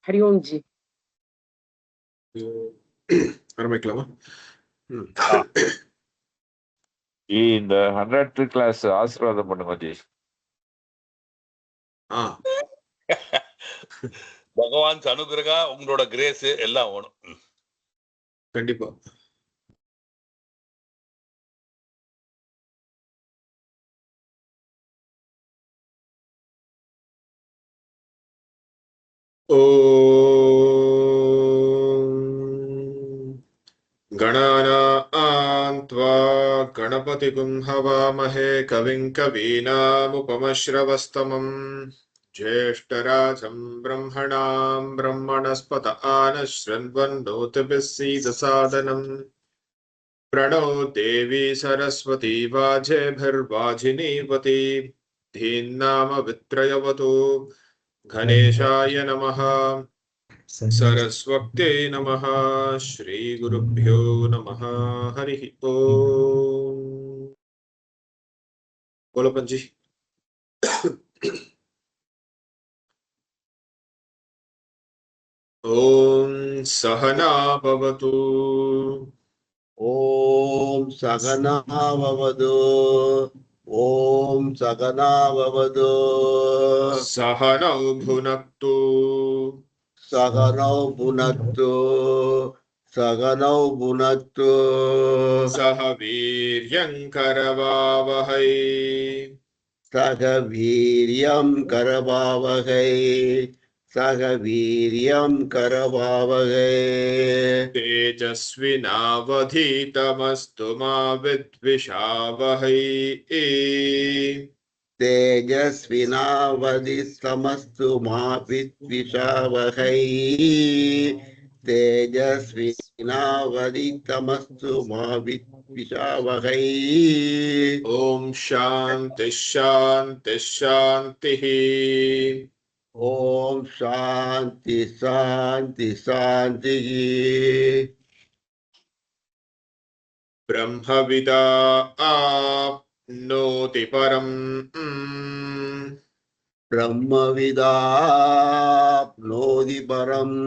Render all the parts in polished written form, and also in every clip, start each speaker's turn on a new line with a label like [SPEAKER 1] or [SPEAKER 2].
[SPEAKER 1] ஹரி ஓம் G.
[SPEAKER 2] ஆரம்பிக்கலாமா?
[SPEAKER 3] இந்த 100th class ஆசீர்வாதம் பண்ணுங்க ஜி.
[SPEAKER 4] பகவான் அனுகிரகா உங்களோட கிரேஸ் எல்லாம் வேணும்.
[SPEAKER 2] கண்டிப்பா. गणानां त्वा गणपतिगुं हवामहे कविं कवीनामुपमश्रवस्तमम् ज्येष्ठराजं ब्रह्मणां ब्रह्मणस्पत आनशृण्वन्नोतिभिः सीदसादनम् प्रणो देवी सरस्वती वाजेभिर्वाजिनीवती धीन्नाम वित्रयवतु गणेशाय नमः सरस्वत्यै नमः श्रीगुरुभ्यो नमः हरिः ओम। बोलो पंजी। ओम सहना भवतु
[SPEAKER 5] ओम सहना भवतु ओम सहना भवतु
[SPEAKER 2] सहनौ भुनक्तु
[SPEAKER 5] सहनौ भुनक्तु सहनौ भुनक्तु
[SPEAKER 2] सह वीर्यङ्करवावहै
[SPEAKER 5] सह वीर्यं करवावहै सह वीर्यं करवावहै
[SPEAKER 2] तेजस्विनावधीतमस्तु मा विद्विषावहै
[SPEAKER 5] तेजस्विनावधितमस्तु मा विद्विषावहै तेजस्विनावधितमस्तु मा विद्विषावहै।
[SPEAKER 2] ओम शांति शांति शांतिः।
[SPEAKER 5] ओम शांति शांति शांतिः।
[SPEAKER 2] ब्रह्मविदा नोति परम्
[SPEAKER 5] ब्रह्मविदाप्नोति परम्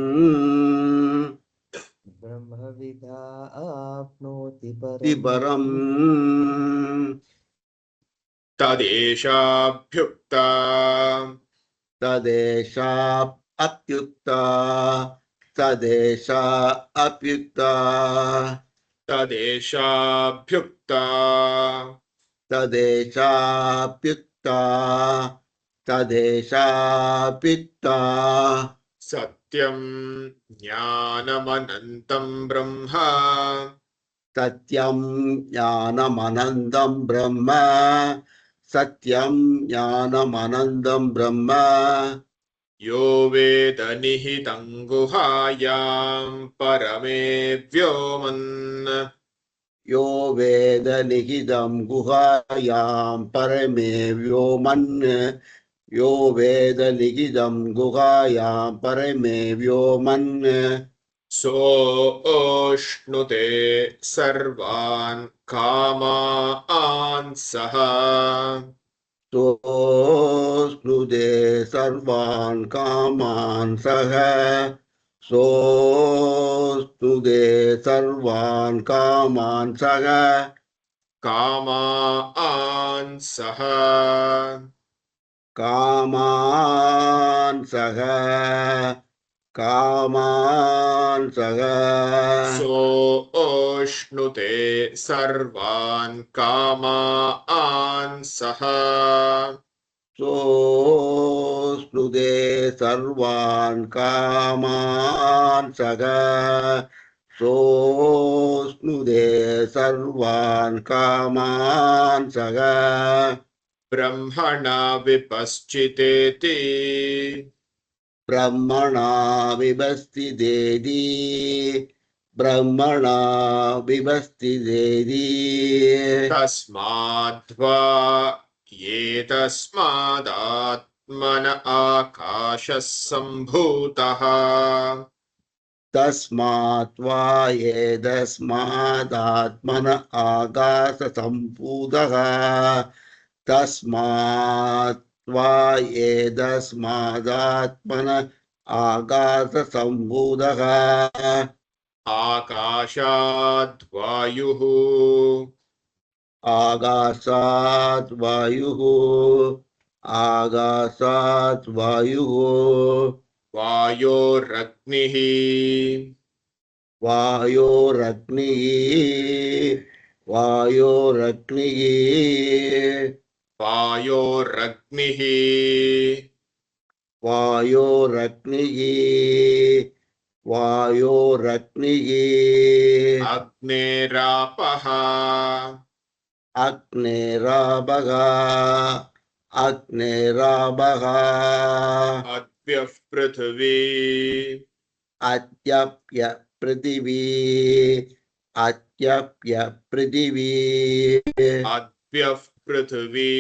[SPEAKER 6] ब्रह्मविदा आप्नोति
[SPEAKER 5] परम्
[SPEAKER 2] तदेशाभ्युक्ता
[SPEAKER 5] तदेशा अप्युक्ता तदेशा अप्युक्ता
[SPEAKER 2] तदेशाभ्युक्ता
[SPEAKER 5] तदेशाप्युक्ता तदेशाप्युक्ता
[SPEAKER 2] सत्यं ज्ञानमनन्तं ब्रह्म
[SPEAKER 5] सत्यं ज्ञानमनन्दं ब्रह्म सत्यं ज्ञानमनन्दं ब्रह्म
[SPEAKER 2] यो वेद निहितं गुहायां परमे व्योमन्
[SPEAKER 5] यो वेद निहितं गुहायां परमे व्योमन् यो वेद निहितं गुहायां परमे व्योमन्
[SPEAKER 2] सोऽश्नुते सर्वान् कामान् सः
[SPEAKER 5] सोऽश्नुते सर्वान् कामान् सः सोऽस्तुते सर्वान् कामान् सः
[SPEAKER 2] कामान् सः
[SPEAKER 5] कामान् सः कामान् सः
[SPEAKER 2] सोऽश्नुते सर्वान् कामान् सः
[SPEAKER 5] सोऽस्तुते सर्वान् कामान् सः सोऽस्नुते सर्वान् कामान् सः
[SPEAKER 2] ब्रह्मणा विपश्चितेति
[SPEAKER 5] ब्रह्मणा विभस्तिदेति ब्रह्मणा विभस्तिदेति
[SPEAKER 2] तस्माद्वा एतस्मादात्मन आकाशः सम्भूतः
[SPEAKER 5] तस्मात् वा एतस्मादात्मन आकाशसम्भूतः तस्मात् वा एतस्मादात्मन आकाशसम्भूतः
[SPEAKER 2] आकाशाद् वायुः
[SPEAKER 5] आकाशात् वायुः आकाशात् वायुः
[SPEAKER 2] वायोरग्निः
[SPEAKER 5] वायोरग्निः वायोरग्निः
[SPEAKER 2] वायोरग्निः
[SPEAKER 5] वायोरग्निः वायोरग्निः
[SPEAKER 2] अग्नेरापः
[SPEAKER 5] अग्नेराभः अग्नेराभः
[SPEAKER 2] अद्यः पृथिवी
[SPEAKER 5] अद्यप्य पृथिवी अद्यप्य पृथिवी
[SPEAKER 2] अद्यः पृथिवी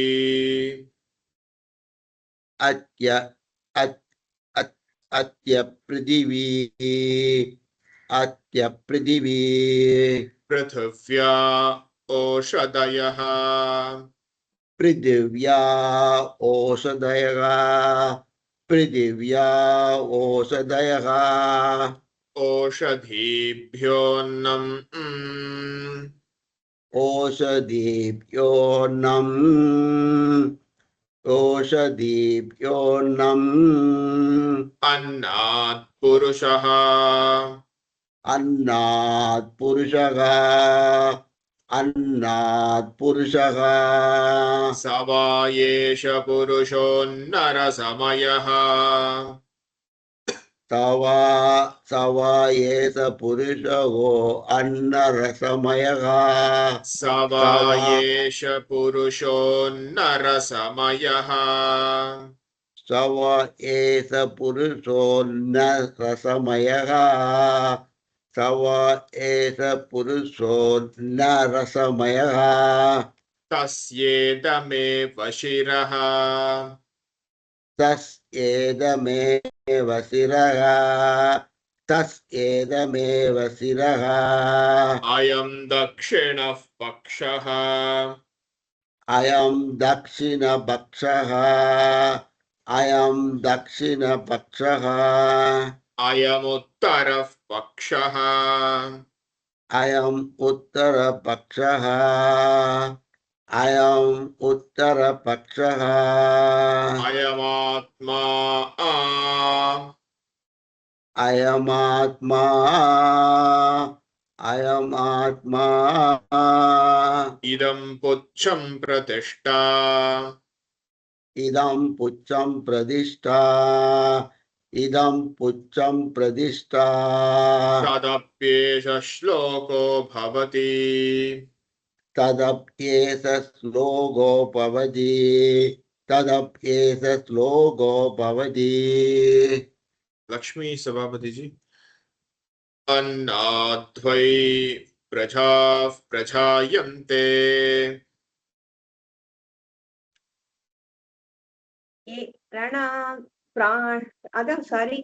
[SPEAKER 5] अद्य अद्य पृथिवी अद्य पृथिवी
[SPEAKER 2] पृथिव्या ओषधयः
[SPEAKER 5] पृथिव्या ओषधयः पृथिव्या ओषधयः
[SPEAKER 2] ओषधीभ्योऽन्नम्
[SPEAKER 5] ओषधीभ्योऽन्नम् ओषधीभ्योऽन्नम्
[SPEAKER 2] अन्नात् पुरुषः
[SPEAKER 5] अन्नात् पुरुषः अन्नात् पुरुषः
[SPEAKER 2] स वा एष पुरुषोन्नरसमयः
[SPEAKER 5] सवा एष पुरुषो अन्नरसमयः
[SPEAKER 2] स वा एष पुरुषोन्नरसमयः
[SPEAKER 5] सवा एष पुरुषोन्नरसमयः सवा एष पुरुषोन्नरसमयः
[SPEAKER 2] तस्येदमेव शिरः
[SPEAKER 5] तस्येदमेव शिरः तस्येदमेव शिरः
[SPEAKER 2] अयं दक्षिणः पक्षः
[SPEAKER 5] अयं दक्षिणपक्षः अयं दक्षिणपक्षः
[SPEAKER 2] अयमुत्तरः पक्षः
[SPEAKER 5] अयम् उत्तरपक्षः अयम् उत्तरपक्षः
[SPEAKER 2] अयमात्मा
[SPEAKER 5] अयमात्मा अयमात्मा
[SPEAKER 2] इदं पुच्छं प्रतिष्ठा
[SPEAKER 5] इदं पुच्छं प्रतिष्ठा इदं पुच्छं प्रतिष्ठा
[SPEAKER 2] तदप्येष श्लोको भवति
[SPEAKER 5] तदप्येष श्लोको भवति तदप्येष श्लोको भवति
[SPEAKER 2] लक्ष्मी सभापति जी अन्नाद्वै प्रजाः प्रजायन्ते
[SPEAKER 1] సారీ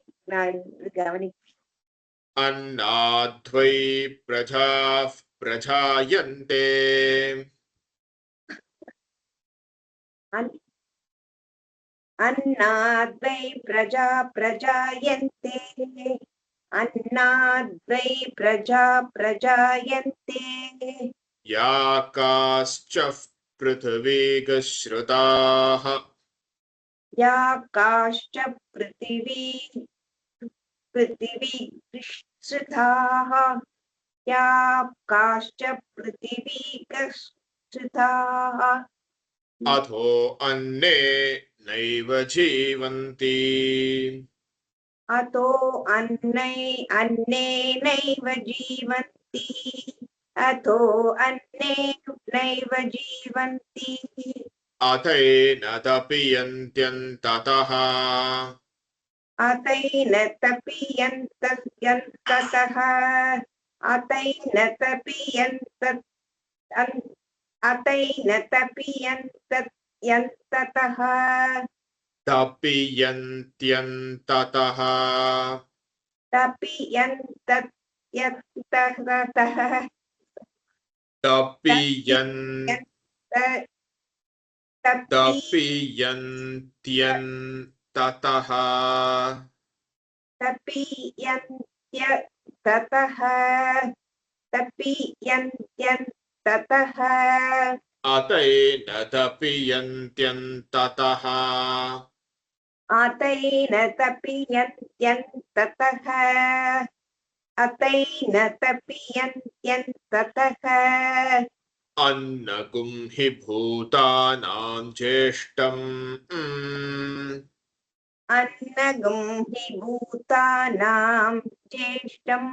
[SPEAKER 1] గమని
[SPEAKER 2] अन्नाद्वै प्रजाः प्रजायन्ते
[SPEAKER 1] अन्नाद्वै प्रजा प्रजायन्ते अन्नाद्वै प्रजा प्रजायन्ते
[SPEAKER 2] या काश्च पृथिवीगश्रुताः
[SPEAKER 1] या काश्च पृथिवी श्रुताः या काश्च पृथिवीगश्रुताः
[SPEAKER 2] अथो अन्ने नैव जीवन्ति
[SPEAKER 1] अतो अन्नेनैव जीवन्ति अतो अन्नेनैव जीवन्ति
[SPEAKER 2] अथैन तपियन्त्यन्ततः
[SPEAKER 1] अतैन तपियन्ततः अतैन तपियन्ततः
[SPEAKER 2] तपियन्त्यन्ततः तपियन्त्यन्ततः
[SPEAKER 1] तपीयन्त्य ततः तपीयन्त्यन्ततः
[SPEAKER 2] अतैन तपीयन्त्यन्ततः
[SPEAKER 1] अतैन तपीयन्त्यन्ततः अतैन तपीयन्त्यन्ततः
[SPEAKER 2] अन्नगुं हि भूतानां ज्येष्ठम्
[SPEAKER 1] अन्नगुं हि भूतानां ज्येष्ठम्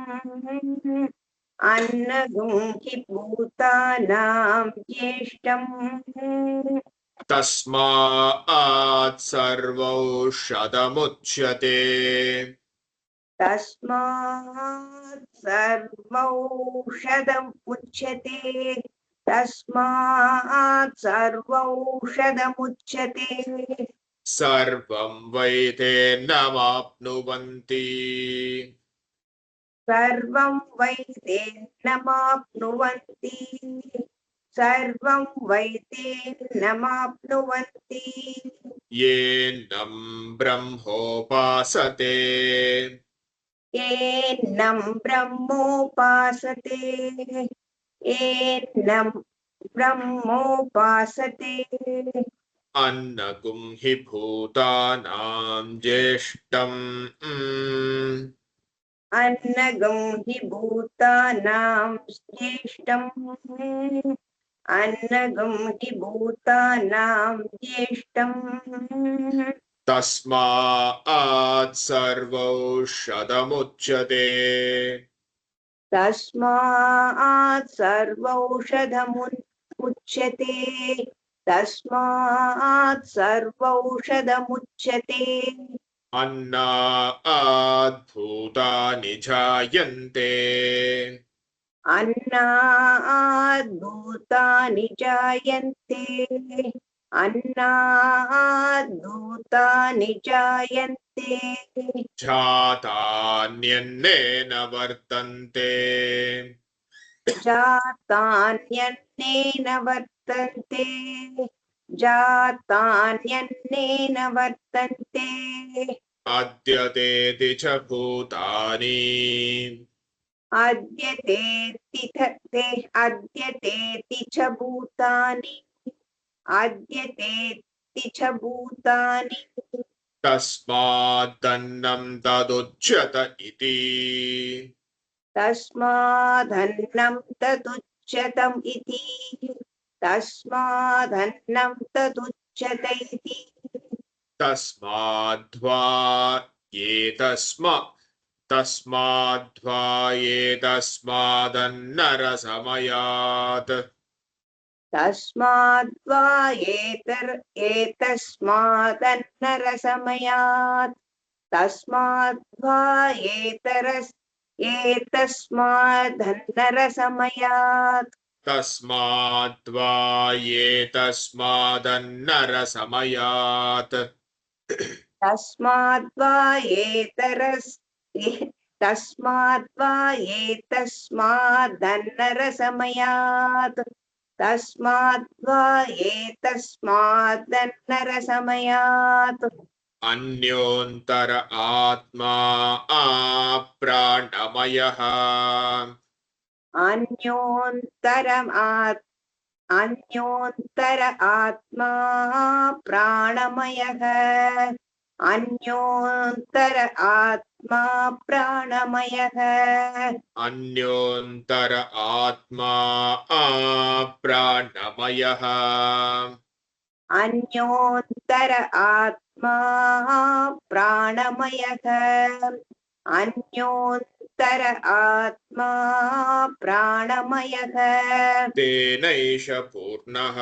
[SPEAKER 1] अन्नगुं हि भूतानां ज्येष्ठम्
[SPEAKER 2] तस्मात् सर्वौषधमुच्यते
[SPEAKER 1] तस्मात् सर्वौषधम् उच्यते तस्मात् सर्वौषधमुच्यते
[SPEAKER 2] सर्वं वैतेर्नवाप्नुवन्ति
[SPEAKER 1] सर्वं वैतेर्नमाप्नुवन्ति सर्वं वैतेर्नमाप्नुवन्ति
[SPEAKER 2] येनं ब्रह्मोपासते
[SPEAKER 1] येनं ब्रह्मोपासते येनं ब्रह्मोपासते
[SPEAKER 2] अन्नगुं हि भूतानां ज्येष्ठम्
[SPEAKER 1] अन्नगं हि भूतानां ज्येष्ठम् अन्नगं हि भूतानां ज्येष्ठम्
[SPEAKER 2] तस्मात् सर्वौषधमुच्यते
[SPEAKER 1] तस्मात् सर्वौषधमुच्यते तस्मात् सर्वौषधमुच्यते
[SPEAKER 2] अन्नात् भूतानि जायन्ते
[SPEAKER 1] अन्नात् भूतानि जायन्ते अन्नात् भूतानि जायन्ते
[SPEAKER 2] जातान्यन्नेन वर्तन्ते
[SPEAKER 1] जातान्यन्नेन वर्तन्ते जातान्यन्नेन वर्तन्ते
[SPEAKER 2] अद्यतेति च भूतानि
[SPEAKER 1] अद्यतेति च भूतानि अद्यतेति च भूतानि
[SPEAKER 2] तस्मादन्नं तदुच्यत इति
[SPEAKER 1] तस्मादन्नं तदुच्यतम् इति तस्मादन्नं तदुच्यत इति
[SPEAKER 2] तस्माद्वा एतस्मादन्नरसमयात्
[SPEAKER 1] तस्माद्वा एतस्मादन्नरसमयात् तस्माद्वा एतस्मादन्नरसमयात्
[SPEAKER 2] तस्माद्वा एतस्मादन्नरसमयात्
[SPEAKER 1] तस्माद्वा एतस्मादन्नरसमयात् तस्माद्वा एतस्मादन्नरसमयात्
[SPEAKER 2] अन्योन्तर आत्मा प्राणमयः
[SPEAKER 1] अन्योन्तर आत्मा प्राणमयः अन्योन्तर आत्मा प्राणमयः
[SPEAKER 2] अन्योन्तर आत्मा प्राणमयः
[SPEAKER 1] अन्योन्तर आत्मा प्राणमयः अन्योन्तर आत्मा प्राणमयः
[SPEAKER 2] तेनैष पूर्णः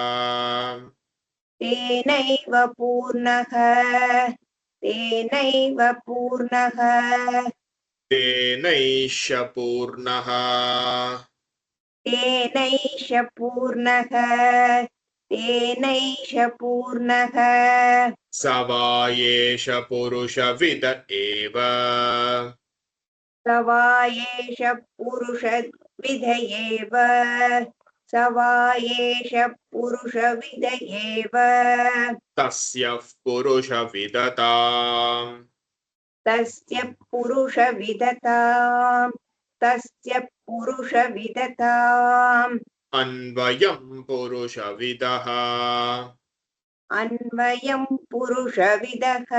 [SPEAKER 1] तेनैव पूर्णः तेनैव पूर्णः
[SPEAKER 2] तेनैष पूर्णः
[SPEAKER 1] तेनैष पूर्णः तेनैष पूर्णः
[SPEAKER 2] स वा एष पुरुषविद एव
[SPEAKER 1] स वा एष पुरुषविद एव स वा एष पुरुषविद एव
[SPEAKER 2] तस्य पुरुषविदताम्
[SPEAKER 1] तस्य पुरुषविदताम् तस्य पुरुषविदताम्
[SPEAKER 2] अन्वयं पुरुषविदः
[SPEAKER 1] अन्वयं पुरुषविदः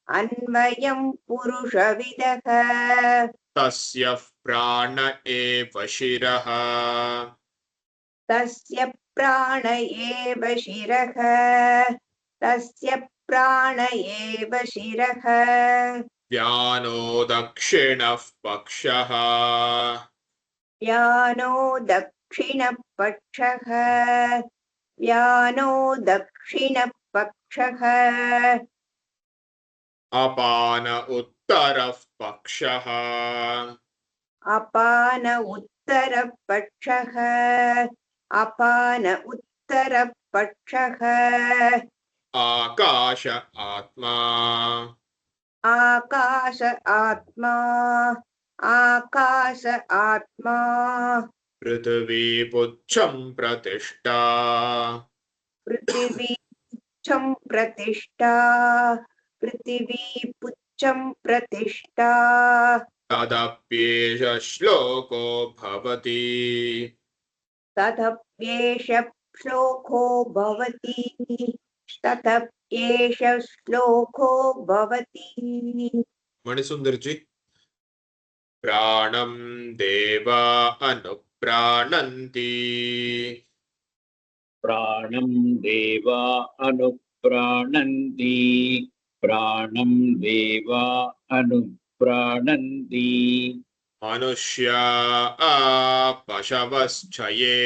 [SPEAKER 1] अन्वयं पुरुषविदः
[SPEAKER 2] तस्य प्राण एव शिरः
[SPEAKER 1] तस्य प्राण एव शिरः तस्य प्राण एव शिरः
[SPEAKER 2] व्यानो दक्षिणः पक्षः
[SPEAKER 1] व्यानो दक्षिणपक्षः व्यानो दक्षिणपक्षः
[SPEAKER 2] अपान उत्तरः पक्षः
[SPEAKER 1] अपान उत्तरपक्षः अपान उत्तरपक्षः
[SPEAKER 2] आकाश आत्मा
[SPEAKER 1] आकाश आत्मा आकाश आत्मा
[SPEAKER 2] पृथिवी पुच्छं प्रतिष्ठा
[SPEAKER 1] पृथिवी पुच्छं प्रतिष्ठा पृथिवी पुच्छं प्रतिष्ठा
[SPEAKER 2] तदप्येष श्लोको भवति
[SPEAKER 1] तदप्येष श्लोको भवति तदप्येष श्लोको भवति
[SPEAKER 2] मणिसुंदर जी प्राणं देवा अनुप्राणन्ति
[SPEAKER 7] प्राणं देवा अनुप्राणन्ति प्राणं देवा अनुप्राणन्ति
[SPEAKER 2] मनुष्या पशवश्चये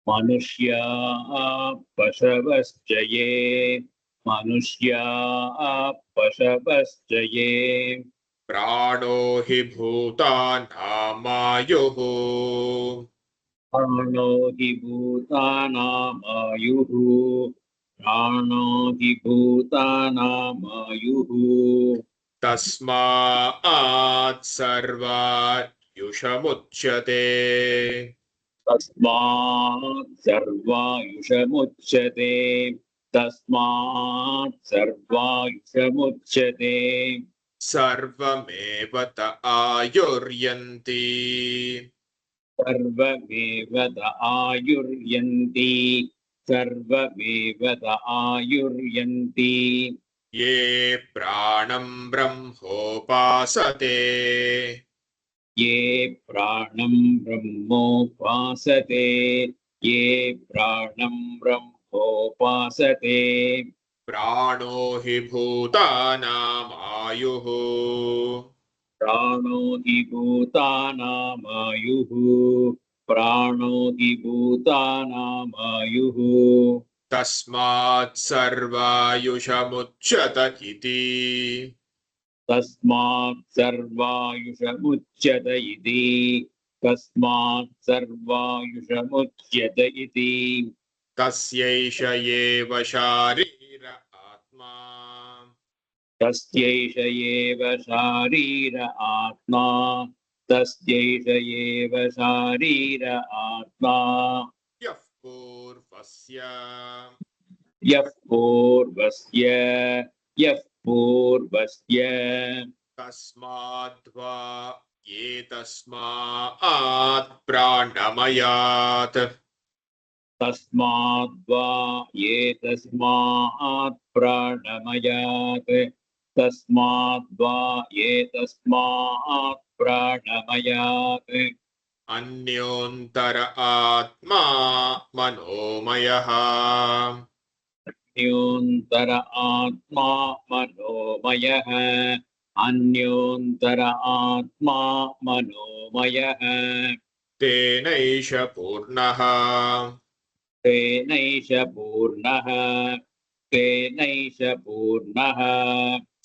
[SPEAKER 7] मनुष्या पशवश्च ये मनुष्या पशवश्च ये
[SPEAKER 2] प्राणो हि भूतानामायुः
[SPEAKER 7] प्राणो हि भूतानामायुः प्राणो हि भूतानामायुः
[SPEAKER 2] तस्मात् सर्वायुषमुच्यते
[SPEAKER 7] तस्मात् सर्वायुषमुच्यते तस्मात् सर्वायुषमुच्यते
[SPEAKER 2] सर्वमेव त आयुर्यन्ति
[SPEAKER 7] सर्वमेव द आयुर्यन्ति सर्वमेव द आयुर्यन्ति
[SPEAKER 2] ये प्राणं ब्रह्मोपासते
[SPEAKER 7] ये प्राणं ब्रह्मोपासते ये प्राणं ब्रह्मोपासते
[SPEAKER 2] प्राणो हि भूतानामायुः
[SPEAKER 7] प्राणो हि भूतानामायुः प्राणो हि भूतानामायुः
[SPEAKER 2] तस्मात् सर्वायुषमुच्यत इति
[SPEAKER 7] तस्मात् सर्वायुषमुच्यत इति तस्मात् सर्वायुषमुच्यत इति
[SPEAKER 2] तस्यैष एव शारीर आत्मा
[SPEAKER 7] तस्यैष एव शारीर आत्मा तस्यैष एव शारीर आत्मा
[SPEAKER 2] यः पूर्वस्य
[SPEAKER 7] यः पूर्वस्य
[SPEAKER 2] तस्माद्वा एतस्मात् प्राणमयात्
[SPEAKER 7] तस्माद्वा एतस्मात् प्राणमयात् तस्माद्वा एतस्मात् प्राणमयात्
[SPEAKER 2] अन्योन्तर आत्मा मनोमयः
[SPEAKER 7] अन्योन्तर आत्मा मनोमयः अन्योन्तर आत्मा मनोमयः
[SPEAKER 2] तेनैष पूर्णः
[SPEAKER 7] तेनैष पूर्णः तेनैष पूर्णः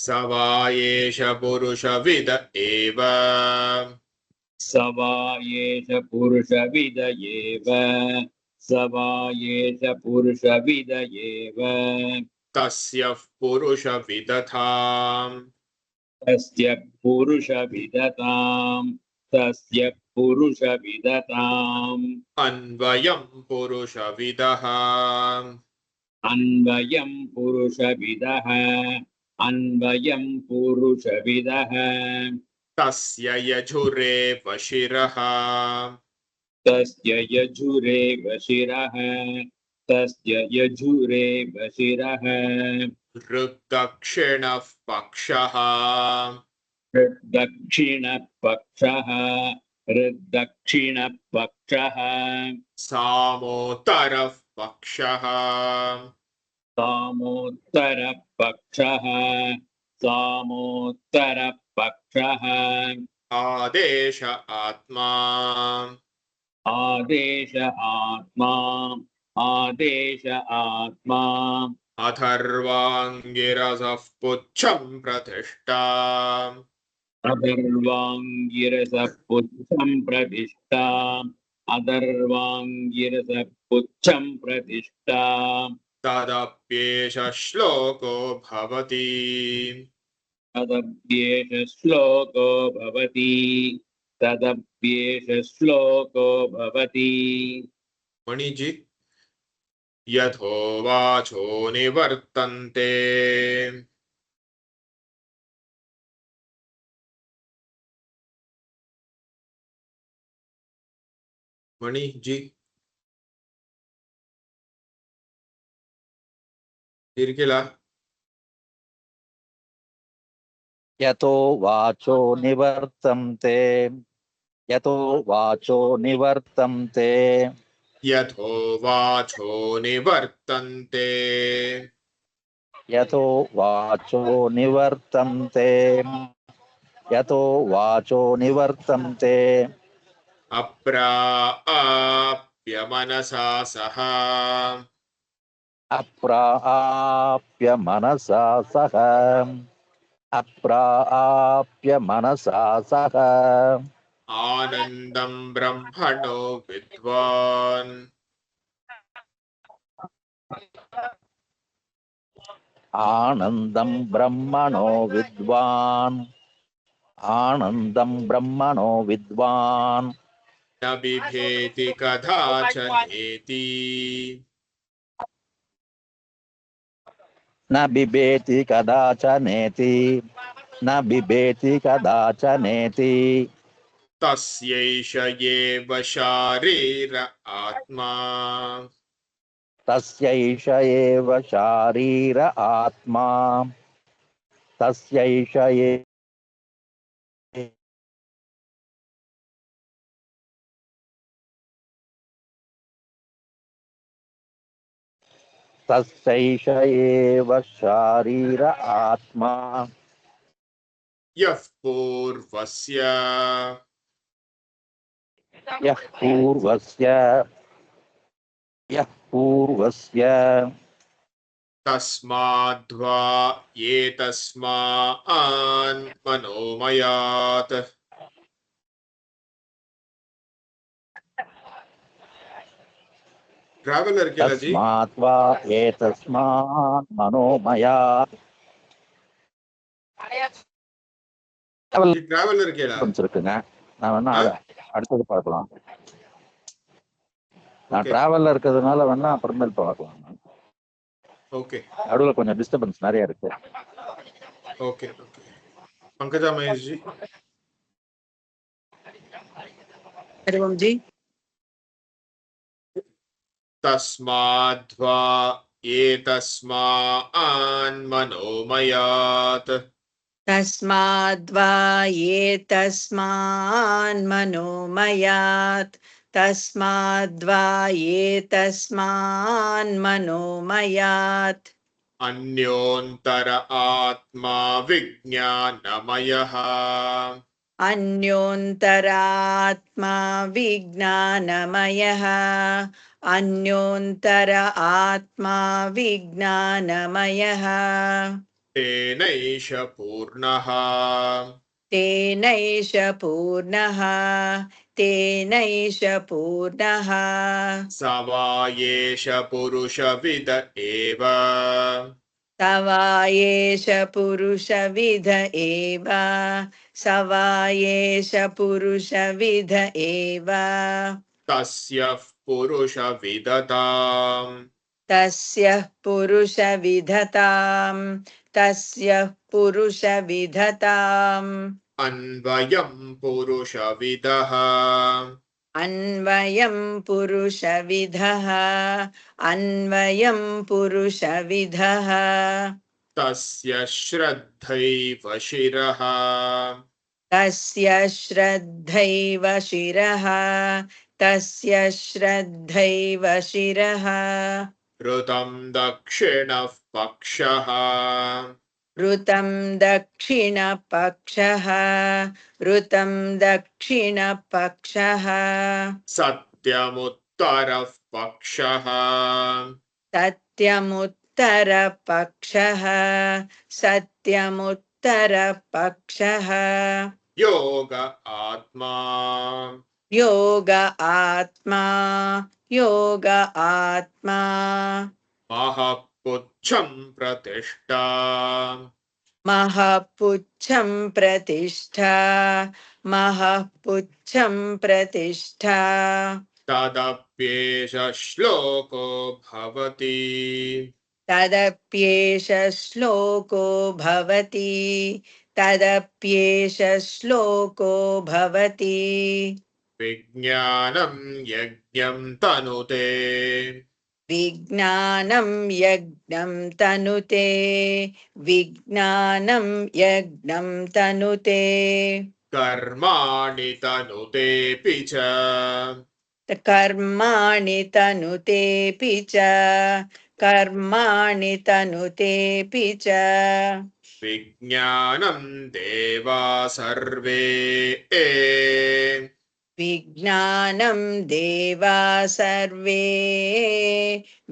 [SPEAKER 2] स वा एष पुरुषविद एव
[SPEAKER 7] स वा एष पुरुषविद एव स वा एष पुरुषविद एव
[SPEAKER 2] तस्य पुरुषविदथाम्
[SPEAKER 7] तस्य पुरुषविदताम् तस्य पुरुषविदताम्
[SPEAKER 2] अन्वयं पुरुषविदः
[SPEAKER 7] अन्वयं पुरुषविदः अन्वयं पुरुषविदः
[SPEAKER 2] तस्य यजुरेव शिरः
[SPEAKER 7] तस्य यजुरेव शिरः तस्य यजुरेव शिरः
[SPEAKER 2] ऋक्दक्षिणः पक्षः
[SPEAKER 7] दक्षिणपक्षः ऋदक्षिणपक्षः
[SPEAKER 2] सामोत्तरः पक्षः
[SPEAKER 7] सामोत्तरपक्षः सामोत्तरपक्षः
[SPEAKER 2] आदेश आत्मा
[SPEAKER 7] आदेश आत्मा आदेश आत्मा
[SPEAKER 2] अथर्वाङ्गिरसः पुच्छं प्रतिष्ठा
[SPEAKER 7] अधर्वाङ्गिरसः पुच्छं प्रतिष्ठा अधर्वाङ्गिरसः पुच्छं प्रतिष्ठा
[SPEAKER 2] तदप्येष श्लोको भवति
[SPEAKER 7] तदप्येष श्लोको भवति तदप्येष श्लोको भवति
[SPEAKER 2] मणिजी यथोवाचो निवर्तन्ते मणिजी इर्किला
[SPEAKER 8] यतो वाचो निवर्तन्ते यतो वाचो निवर्तन्ते
[SPEAKER 2] यथोवाचो निवर्तन्ते
[SPEAKER 8] यतो वाचो निवर्तन्ते यतो वाचो निवर्तन्ते
[SPEAKER 2] अप्राप्य मनसा सह
[SPEAKER 8] अप्राप्य मनसा सह अप्राप्य मनसा सह
[SPEAKER 2] आनन्दं ब्रह्मणो विद्वान्
[SPEAKER 8] आनन्दं ब्रह्मणो विद्वान् आनन्दं ब्रह्मणो विद्वान्
[SPEAKER 2] न बिभेति कदाचनेति
[SPEAKER 8] न बिभेति कदाचनेति न बिभेति कदाचनेति
[SPEAKER 2] तस्यैष एव शारीर आत्मा
[SPEAKER 8] तस्यैष एव शारीर आत्मा तस्यैष तस्यैष एव शारीर आत्मा
[SPEAKER 2] यः पूर्वस्य
[SPEAKER 8] यः पूर्वस्य
[SPEAKER 2] तस्माद्वा एतस्मान् मनोमयात् ट्रैवलर केला जी
[SPEAKER 8] तस्मात् वा एतस्मात् मनोमयात्
[SPEAKER 2] ट्रैवलर केला
[SPEAKER 8] இருக்குங்க நான் வேணா அடுத்தது பார்க்கலாம் நான் டிராவல்ல இருக்கிறதுனால வேணா அப்புறமேல் பார்க்கலாம்
[SPEAKER 2] ओके
[SPEAKER 8] நடுவுல கொஞ்சம் டிஸ்டர்பன்ஸ் நிறைய இருக்கு
[SPEAKER 2] ओके ओके पंकजा महेश जी
[SPEAKER 1] हरिओम जी
[SPEAKER 2] तस्माद्वा एतस्मान् मनोमयात्
[SPEAKER 1] तस्माद्वा एतस्मान् मनोमयात् तस्माद्वा एतस्मान् मनोमयात्
[SPEAKER 2] अन्योन्तर आत्मा विज्ञानमयः
[SPEAKER 1] अन्योन्तरात्मा विज्ञानमयः अन्योन्तर आत्मा विज्ञानमयः
[SPEAKER 2] तेनैष पूर्णः
[SPEAKER 1] तेनैष पूर्णः तेनैष पूर्णः
[SPEAKER 2] स वा एष पुरुषविद एव
[SPEAKER 1] तवा एष पुरुषविद एव स वा एष पुरुषविद एव
[SPEAKER 2] तस्य पुरुषविदताम्
[SPEAKER 1] तस्य पुरुषविदताम् तस्य पुरुषविधताम्
[SPEAKER 2] अन्वयं पुरुषविदः
[SPEAKER 1] अन्वयं पुरुषविधः अन्वयं पुरुषविधः
[SPEAKER 2] तस्य श्रद्धैव शिरः
[SPEAKER 1] तस्य श्रद्धैव शिरः तस्य श्रद्धैव शिरः
[SPEAKER 2] ऋतं दक्षिणः पक्षः
[SPEAKER 1] ऋतं दक्षिणपक्षः ऋतं दक्षिणपक्षः
[SPEAKER 2] सत्यमुत्तरः पक्षः
[SPEAKER 1] सत्यमुत्तरपक्षः सत्यमुत्तरपक्षः
[SPEAKER 2] योग आत्मा
[SPEAKER 1] योग आत्मा योग आत्मा
[SPEAKER 2] महपुच्छं प्रतिष्ठा
[SPEAKER 1] महपुच्छं प्रतिष्ठा महपुच्छं प्रतिष्ठा
[SPEAKER 2] तदप्येष श्लोको भवति
[SPEAKER 1] तदप्येष श्लोको भवति तदप्येष श्लोको भवति
[SPEAKER 2] विज्ञानं यज्ञं तनुते
[SPEAKER 1] विज्ञानं यज्ञं तनुते विज्ञानं यज्ञं तनुते
[SPEAKER 2] कर्माणि तनुतेऽपि च
[SPEAKER 1] कर्माणि तनुतेऽपि च कर्माणि तनुतेऽपि च
[SPEAKER 2] विज्ञानं देवा सर्वे
[SPEAKER 1] विज्ञानं देवा सर्वे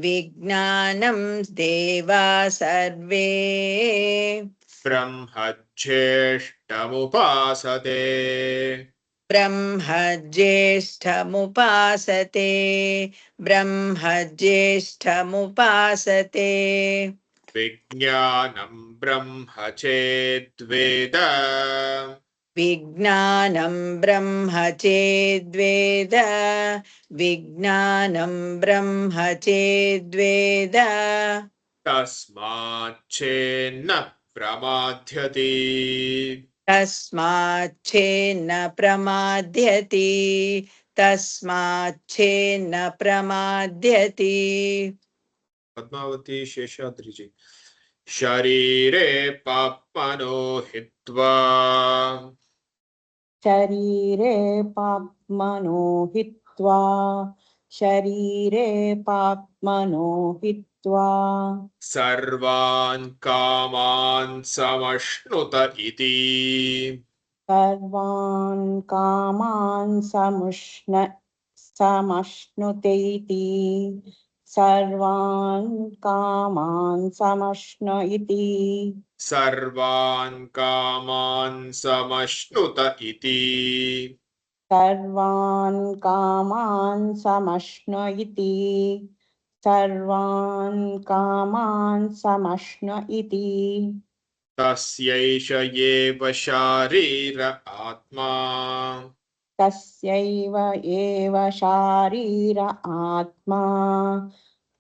[SPEAKER 1] विज्ञानं देवा सर्वे
[SPEAKER 2] ब्रह्मज्येष्ठमुपासते
[SPEAKER 1] ब्रह्मज्येष्ठमुपासते ब्रह्मज्येष्ठमुपासते
[SPEAKER 2] विज्ञानं ब्रह्म चेद्वेद
[SPEAKER 1] विज्ञानं ब्रह्म चेद्वेद विज्ञानं ब्रह्म चेद्वेद
[SPEAKER 2] तस्माच्चेन्न प्रमाद्यति
[SPEAKER 1] तस्माच्चेन्न प्रमाद्यति तस्माच्चेन्न प्रमाद्यति
[SPEAKER 2] पद्मावती शेषाद्रि जी शरीरे पाप्मनो हित्वा
[SPEAKER 9] शरीरे पाप्मनो हित्वा शरीरे पाप्मनो हित्वा
[SPEAKER 2] सर्वान् कामान् समश्नुत इति
[SPEAKER 9] सर्वान् कामान् समश्नुते इति सर्वान् कामान् समश्नु इति
[SPEAKER 2] सर्वान् कामान् समश्नुत इति
[SPEAKER 9] सर्वान् कामान् समश्नु इति सर्वान् कामान् समश्नु इति
[SPEAKER 2] तस्यैष एव शारीर आत्मा
[SPEAKER 9] तस्यैव एव शारीर आत्मा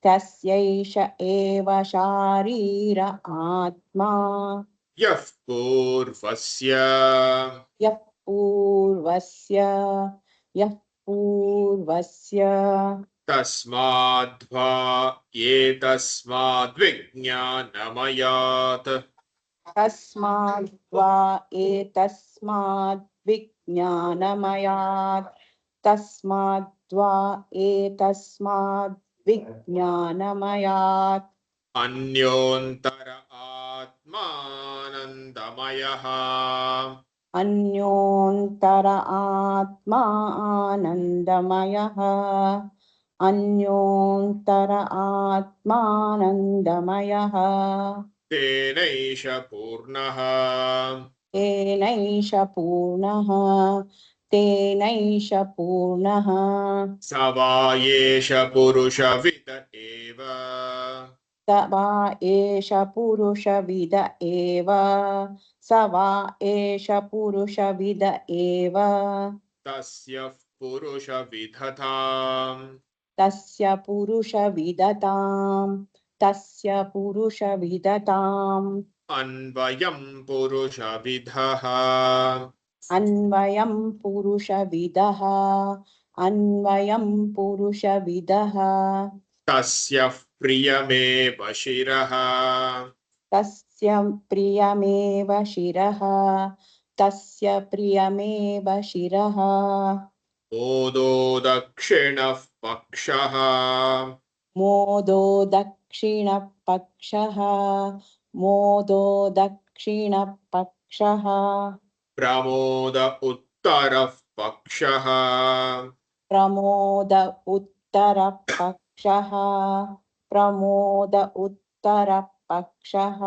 [SPEAKER 9] तस्यैष एव शारीर आत्मा
[SPEAKER 2] यः पूर्वस्य
[SPEAKER 9] यः पूर्वस्य
[SPEAKER 2] तस्माद्वा एतस्माद्विज्ञानमयात्
[SPEAKER 9] तस्माद्वा एतस्माद् विज्ञानमयात् तस्माद्वा एतस्माद् विज्ञानमयात्
[SPEAKER 2] अन्योन्तर आत्मानन्दमयः
[SPEAKER 9] अन्योन्तर आत्मा आनन्दमयः अन्योन्तर आत्मानन्दमयः
[SPEAKER 2] तेनैष पूर्णः
[SPEAKER 9] तेनैष पूर्णः तेनैष पूर्णः
[SPEAKER 2] स वा एष पुरुषविद एव
[SPEAKER 9] स वा एष पुरुषविद एव स वा एष पुरुषविद एव
[SPEAKER 2] तस्य पुरुषविदताम्
[SPEAKER 9] तस्य पुरुषविदताम् तस्य पुरुषविदताम्
[SPEAKER 2] अन्वयं पुरुषविदः
[SPEAKER 9] अन्वयं पुरुषविदः अन्वयं पुरुषविदः
[SPEAKER 2] तस्य प्रियमेव शिरः
[SPEAKER 9] तस्य प्रियमेव शिरः तस्य प्रियमेव शिरः
[SPEAKER 2] मोदो दक्षिणः पक्षः
[SPEAKER 9] मोदो दक्षिणपक्षः मोदो दक्षिणपक्षः
[SPEAKER 2] प्रमोद उत्तरः पक्षः
[SPEAKER 9] प्रमोद उत्तरपक्षः प्रमोद उत्तरपक्षः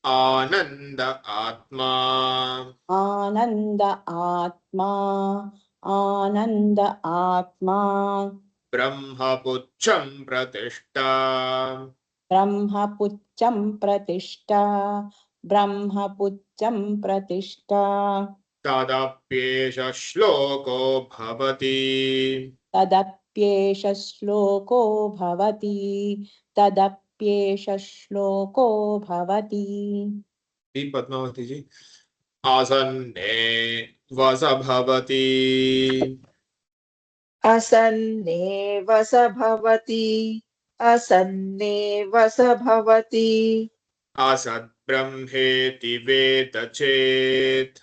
[SPEAKER 2] आनन्द आत्मा
[SPEAKER 9] आनन्द आत्मा आनन्द आत्मा
[SPEAKER 2] ब्रह्मपुच्छं प्रतिष्ठा
[SPEAKER 9] ब्रह्मपुच्छं प्रतिष्ठा ब्रह्मपुच्छं प्रतिष्ठा
[SPEAKER 2] तदप्येष श्लोको भवति
[SPEAKER 9] तदप्येष श्लोको भवति तदप्येष श्लोको भवति
[SPEAKER 2] पद्मावती जी आसन्ने वस भवति
[SPEAKER 1] असन्नेव स भवति असन्नेव स भवति
[SPEAKER 2] असद्ब्रह्मेति वेद चेत्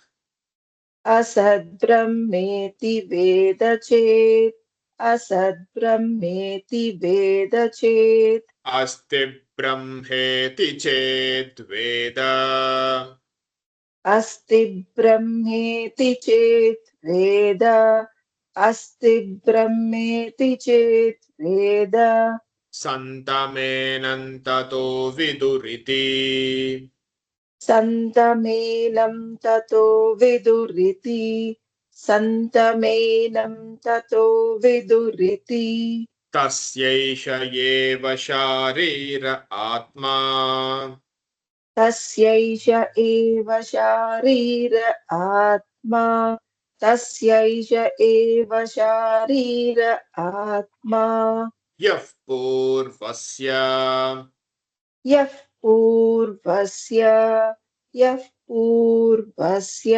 [SPEAKER 1] असद्ब्रह्मेति वेद चेत् असद्ब्रह्मेति वेद चेत्
[SPEAKER 2] अस्ति ब्रह्मेति चेत् वेद
[SPEAKER 1] अस्ति ब्रह्मेति चेत् वेद अस्ति ब्रह्मेति चेत् वेद
[SPEAKER 2] सन्तमेनन्ततो विदुरिति
[SPEAKER 1] सन्तमेनं ततो विदुरिति सन्तमेनं ततो विदुरिति
[SPEAKER 2] तस्यैष एव शारीर आत्मा
[SPEAKER 1] तस्यैष एव शारीर आत्मा तस्यैष एव शारीर आत्मा
[SPEAKER 2] यः पूर्वस्य
[SPEAKER 1] यः पूर्वस्य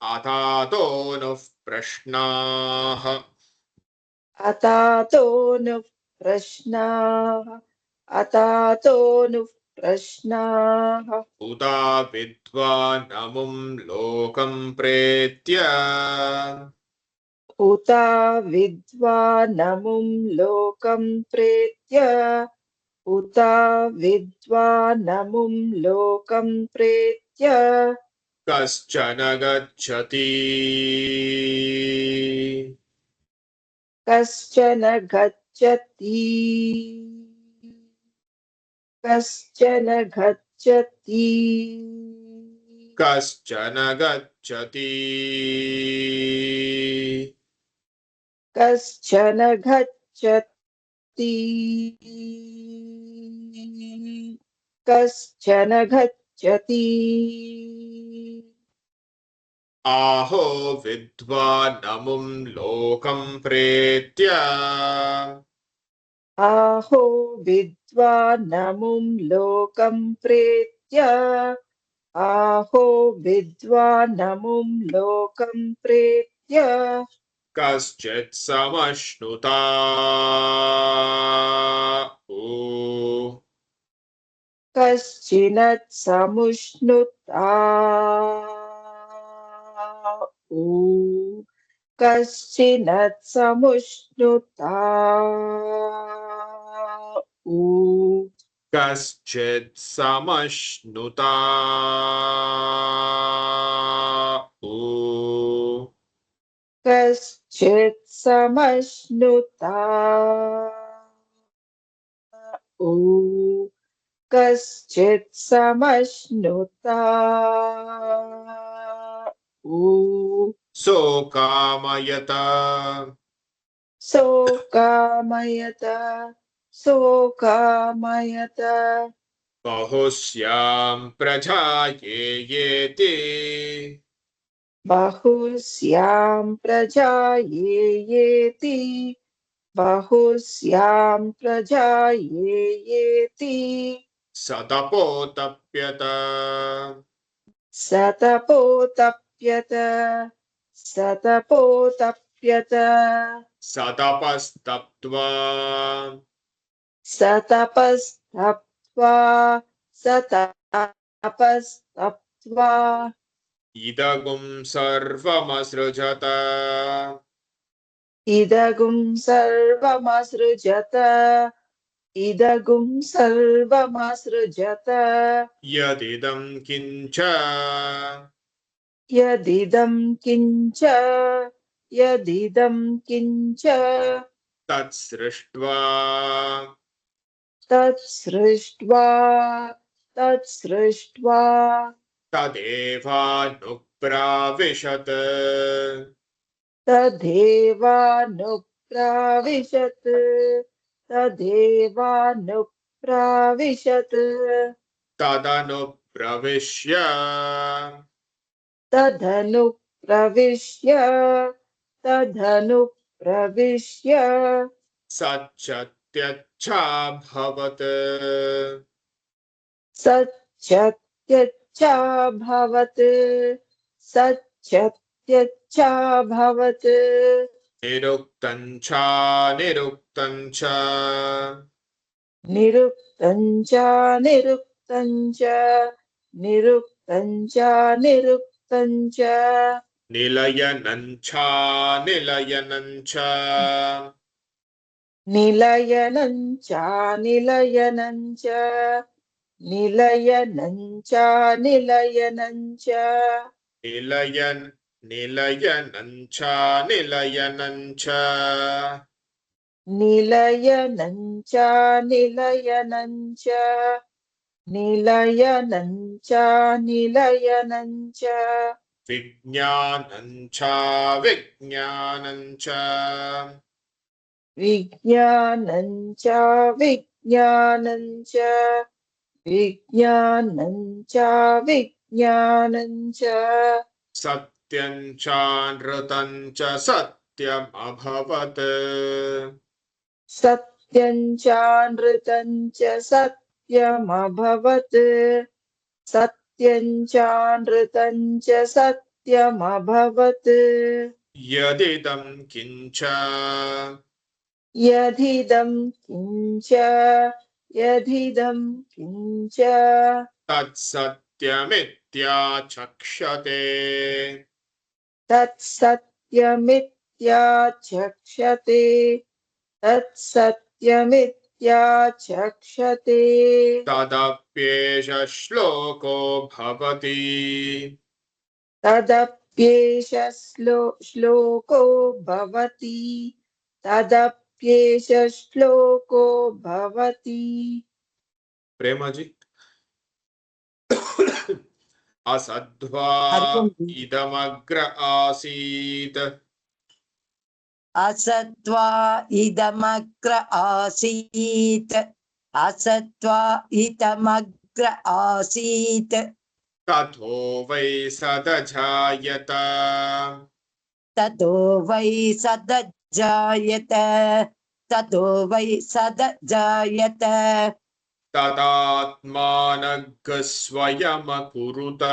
[SPEAKER 2] अथातोऽनुः प्रश्नाः
[SPEAKER 1] अतातोऽनुः प्रश्नाः
[SPEAKER 2] उदा विद्वानमुं लोकं प्रेत्य
[SPEAKER 1] उता विद्वानमुं लोकं प्रेत्य उता विद्वानमुं लोकं प्रेत्य
[SPEAKER 2] कश्चन गच्छति
[SPEAKER 1] कश्चन गच्छति कश्चन गच्छति
[SPEAKER 2] कश्चन गच्छति
[SPEAKER 1] कश्चन गच्छति कश्चन गच्छति
[SPEAKER 2] आहो विद्वानमुं लोकं प्रेत्य
[SPEAKER 1] आहो विद्वानमुं लोकं प्रेत्य आहो विद्वानमुं लोकं प्रेत्य
[SPEAKER 2] कश्चित् समश्नुता
[SPEAKER 1] कश्चिनत् समुष्णुता कश्चिनत् समुष्णुता
[SPEAKER 2] कश्चित् समश्नुता
[SPEAKER 1] कश्चित् समश्नुता कश्चित् समश्नुता
[SPEAKER 2] सोकामयत
[SPEAKER 1] सोकामयत
[SPEAKER 2] बहुस्यां प्रजायेयेति
[SPEAKER 1] बहुस्यां प्रजायेयेति बहुस्यां प्रजायेयेति
[SPEAKER 2] सतपोतप्यत
[SPEAKER 1] सतपोतप्यत सतपोतप्यत
[SPEAKER 2] सतपस्तप्त्वा
[SPEAKER 1] सतपस्तप्त्वा सतपस्तप्त्वा
[SPEAKER 2] इदगुं सर्वमसृजत
[SPEAKER 1] इदगुं सर्वमसृजत इदगुं सर्वमसृजत
[SPEAKER 2] यदिदं किञ्च
[SPEAKER 1] यदिदं किञ्च यदिदं किञ्च
[SPEAKER 2] तत्सृष्ट्वा
[SPEAKER 1] तत्सृष्ट्वा तत्सृष्ट्वा
[SPEAKER 2] तदेवानुप्राविशत्
[SPEAKER 1] तदेवानुप्राविशत् तदेवानुप्राविशत्
[SPEAKER 2] तदनुप्रविश्य
[SPEAKER 1] तदनुप्रविश्य तदनुप्रविश्य
[SPEAKER 2] सच्चत्यच्छाभवत्
[SPEAKER 1] सच्चत्यच्छाभवत् सच्चत्यच्छाभवत्
[SPEAKER 2] निरुक्तं निरुक्तं च
[SPEAKER 1] निरुक्तं च निरुक्तं च निरुक्तं च निरुक्तं च
[SPEAKER 2] निलयनं निलयनं च
[SPEAKER 1] निलयनं च निलयनं च निलयनं च निलयनं च
[SPEAKER 2] निलयनं च निलयनं च
[SPEAKER 1] निलयनं च निलयनं च निलयनं च निलयनं च
[SPEAKER 2] विज्ञानं च विज्ञानं च
[SPEAKER 1] विज्ञानं च विज्ञानं च विज्ञानं च विज्ञानं च
[SPEAKER 2] सत्यं च नृतं च सत्यमभवत्
[SPEAKER 1] सत्यं च नृतं च सत्यमभवत् सत्यं च नृतं च सत्यमभवत्
[SPEAKER 2] यदिदं किञ्च
[SPEAKER 1] यदिदं किञ्च यदिदं किञ्च
[SPEAKER 2] तत्सत्यमित्याचक्षते
[SPEAKER 1] तत्सत्यमित्याचक्षते तत्सत्यमित्याचक्षते
[SPEAKER 2] तदप्येष श्लोको भवति
[SPEAKER 1] तदप्येष श्लोको भवति तदप्येष श्लोको भवति
[SPEAKER 2] प्रेमा जी असद्वा इदमग्र आसीत्
[SPEAKER 10] असत्वा इदमग्र आसीत् असत्वा इदमग्र आसीत्
[SPEAKER 2] ततो वै सदजायत
[SPEAKER 10] ततो वै सदजायत ततो वै सदजायत
[SPEAKER 2] तदात्मानः स्वयमकुरुत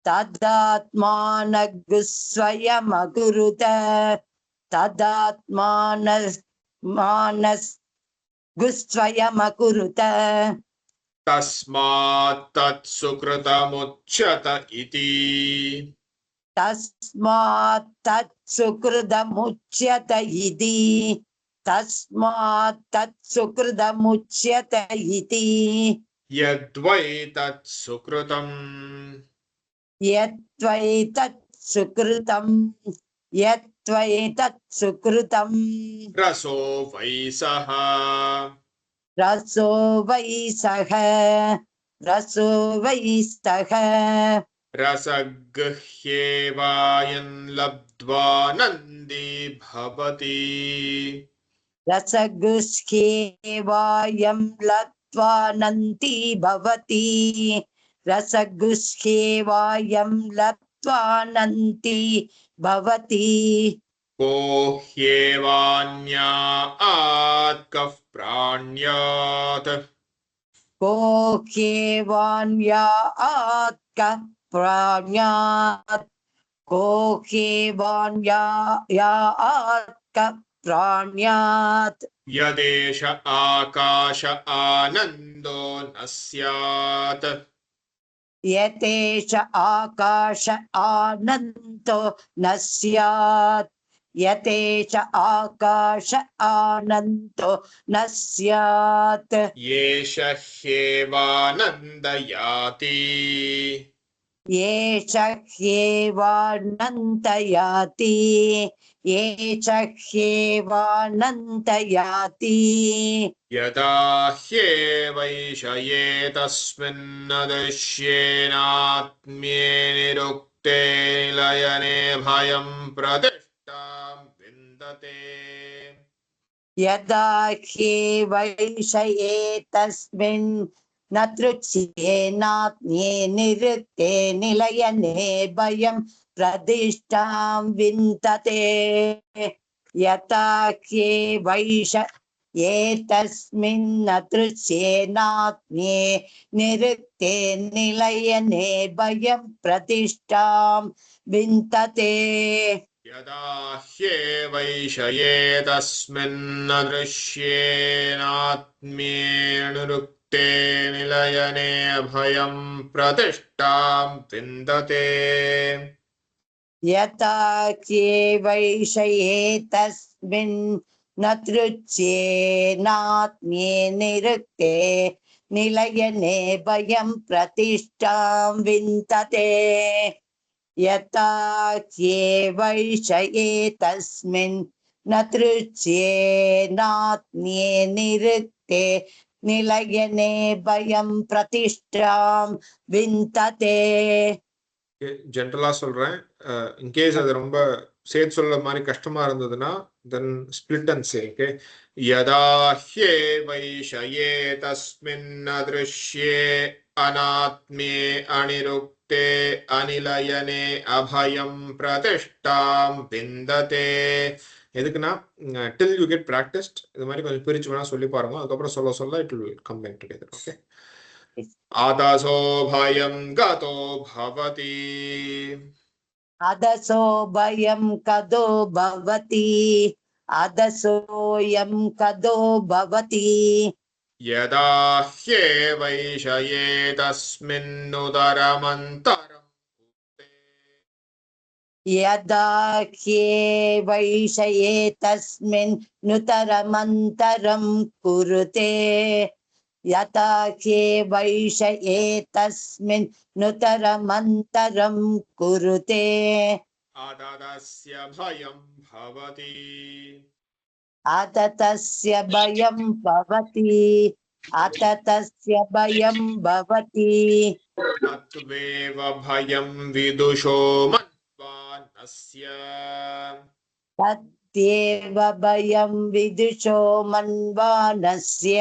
[SPEAKER 10] तदात्मानः स्वयमकुरुत तदात्मानस्वयमकुरुत
[SPEAKER 2] तस्मात् तत्सुकृतमुच्यत इति
[SPEAKER 10] तस्मात् तत्सुकृतमुच्यत इति तस्मात् तत्सुकृतमुच्यत इति
[SPEAKER 2] यद्वै तत्सुकृतम्
[SPEAKER 10] यत्त्वैतत्सुकृतम् यत्त्वैतत्सुकृतम्
[SPEAKER 2] रसो वै सः
[SPEAKER 10] रसो वै सः रसो वै सः
[SPEAKER 2] रसगृह्येवायं लब्ध्वा नन्दी भवति
[SPEAKER 10] रसगुह्येवायं लब्ध्वा नन्दी भवति रसगुह्येवायं लब्ध्वा नन्दी भवति
[SPEAKER 2] को ह्येवान्यात् कः प्राण्यात्
[SPEAKER 10] को ह्येवान्यात् कः प्राण्यात् को ह्येवान्यात् कः प्राण्यात्
[SPEAKER 2] यदेष आकाश आनन्दो न स्यात्
[SPEAKER 10] यतेष आकाश आनन्दो न स्यात् यतेष आकाश आनन्दो न स्यात्
[SPEAKER 2] येष ह्येवानन्दयाति
[SPEAKER 10] येष ह्येवानन्दयाति येष ह्येवानन्दयाति
[SPEAKER 2] यदा ह्येवैष एतस्मिन्नदृश्येनात्म्ये निरुक्ते लयने भयं प्रतिष्ठां विन्दते
[SPEAKER 10] यदा ह्येवैष एतस्मिन् न तृच्येनात्म्ये निरुक्ते निलयने भयं प्रतिष्ठां विन्दते यथा ह्येवैष एतस्मिन् न तृच्येनात्म्ये निरुक्ते निलयने भयं प्रतिष्ठां विन्दते
[SPEAKER 2] यदा ह्येवैष एतस्मिन्नदृश्येनात्म्ये निरुक्ते निलयने भयं प्रतिष्ठां विन्दते
[SPEAKER 10] यथा ह्येवैष एतस्मिन् न तृच्येनात्म्ये निरुक्ते निलयने भयं प्रतिष्ठां विन्दते यथा ह्येवैष एतस्मिन् न तृच्येनात्म्ये निरुक्ते निलयने भयं प्रतिष्ठां विन्दते
[SPEAKER 2] ஜென்ரலா சொல்றேன். இன்கேஸ் அது ரொம்ப சேர்த்து சொல்ல மாதிரி கஷ்டமா இருந்ததுன்னா தென் ஸ்பிளிட் அண்ட் சே. ஓகே, யதா ஹ்யேவைஷ ஏதஸ்மின்னத்ருஷ்யே அநாத்ம்யே அனிருக்தே அனிலயனே அபயம் பிரதிஷ்டாம் விந்ததே. எதுக்குன்னா டில் யூ கெட் ப்ராக்டிஸ்ட் இது மாதிரி கொஞ்சம் பிரிச்சு வேணா சொல்லி பாருங்க. அதுக்கப்புறம் சொல்ல சொல்ல it will come back together. Okay, आदसो भयं गतो भवति
[SPEAKER 10] अदसो भयं कदो भवति अदसोऽयं कदो भवति
[SPEAKER 2] यदा ह्येवैष एतस्मिन्नुदरमन्तरं
[SPEAKER 10] यदा ह्येवैष एतस्मिन् नुतरमन्तरं कुरुते यथा ह्येवैष एतस्मिन् नुतरमन्तरं कुरुते
[SPEAKER 2] आदतस्य भयं भवति
[SPEAKER 10] अततस्य भयं भवति अततस्य भयं भवति
[SPEAKER 2] तत्त्वेव भयं विदुषो मन्वानस्य
[SPEAKER 10] तद्देव भयं विदुषो मन्वानस्य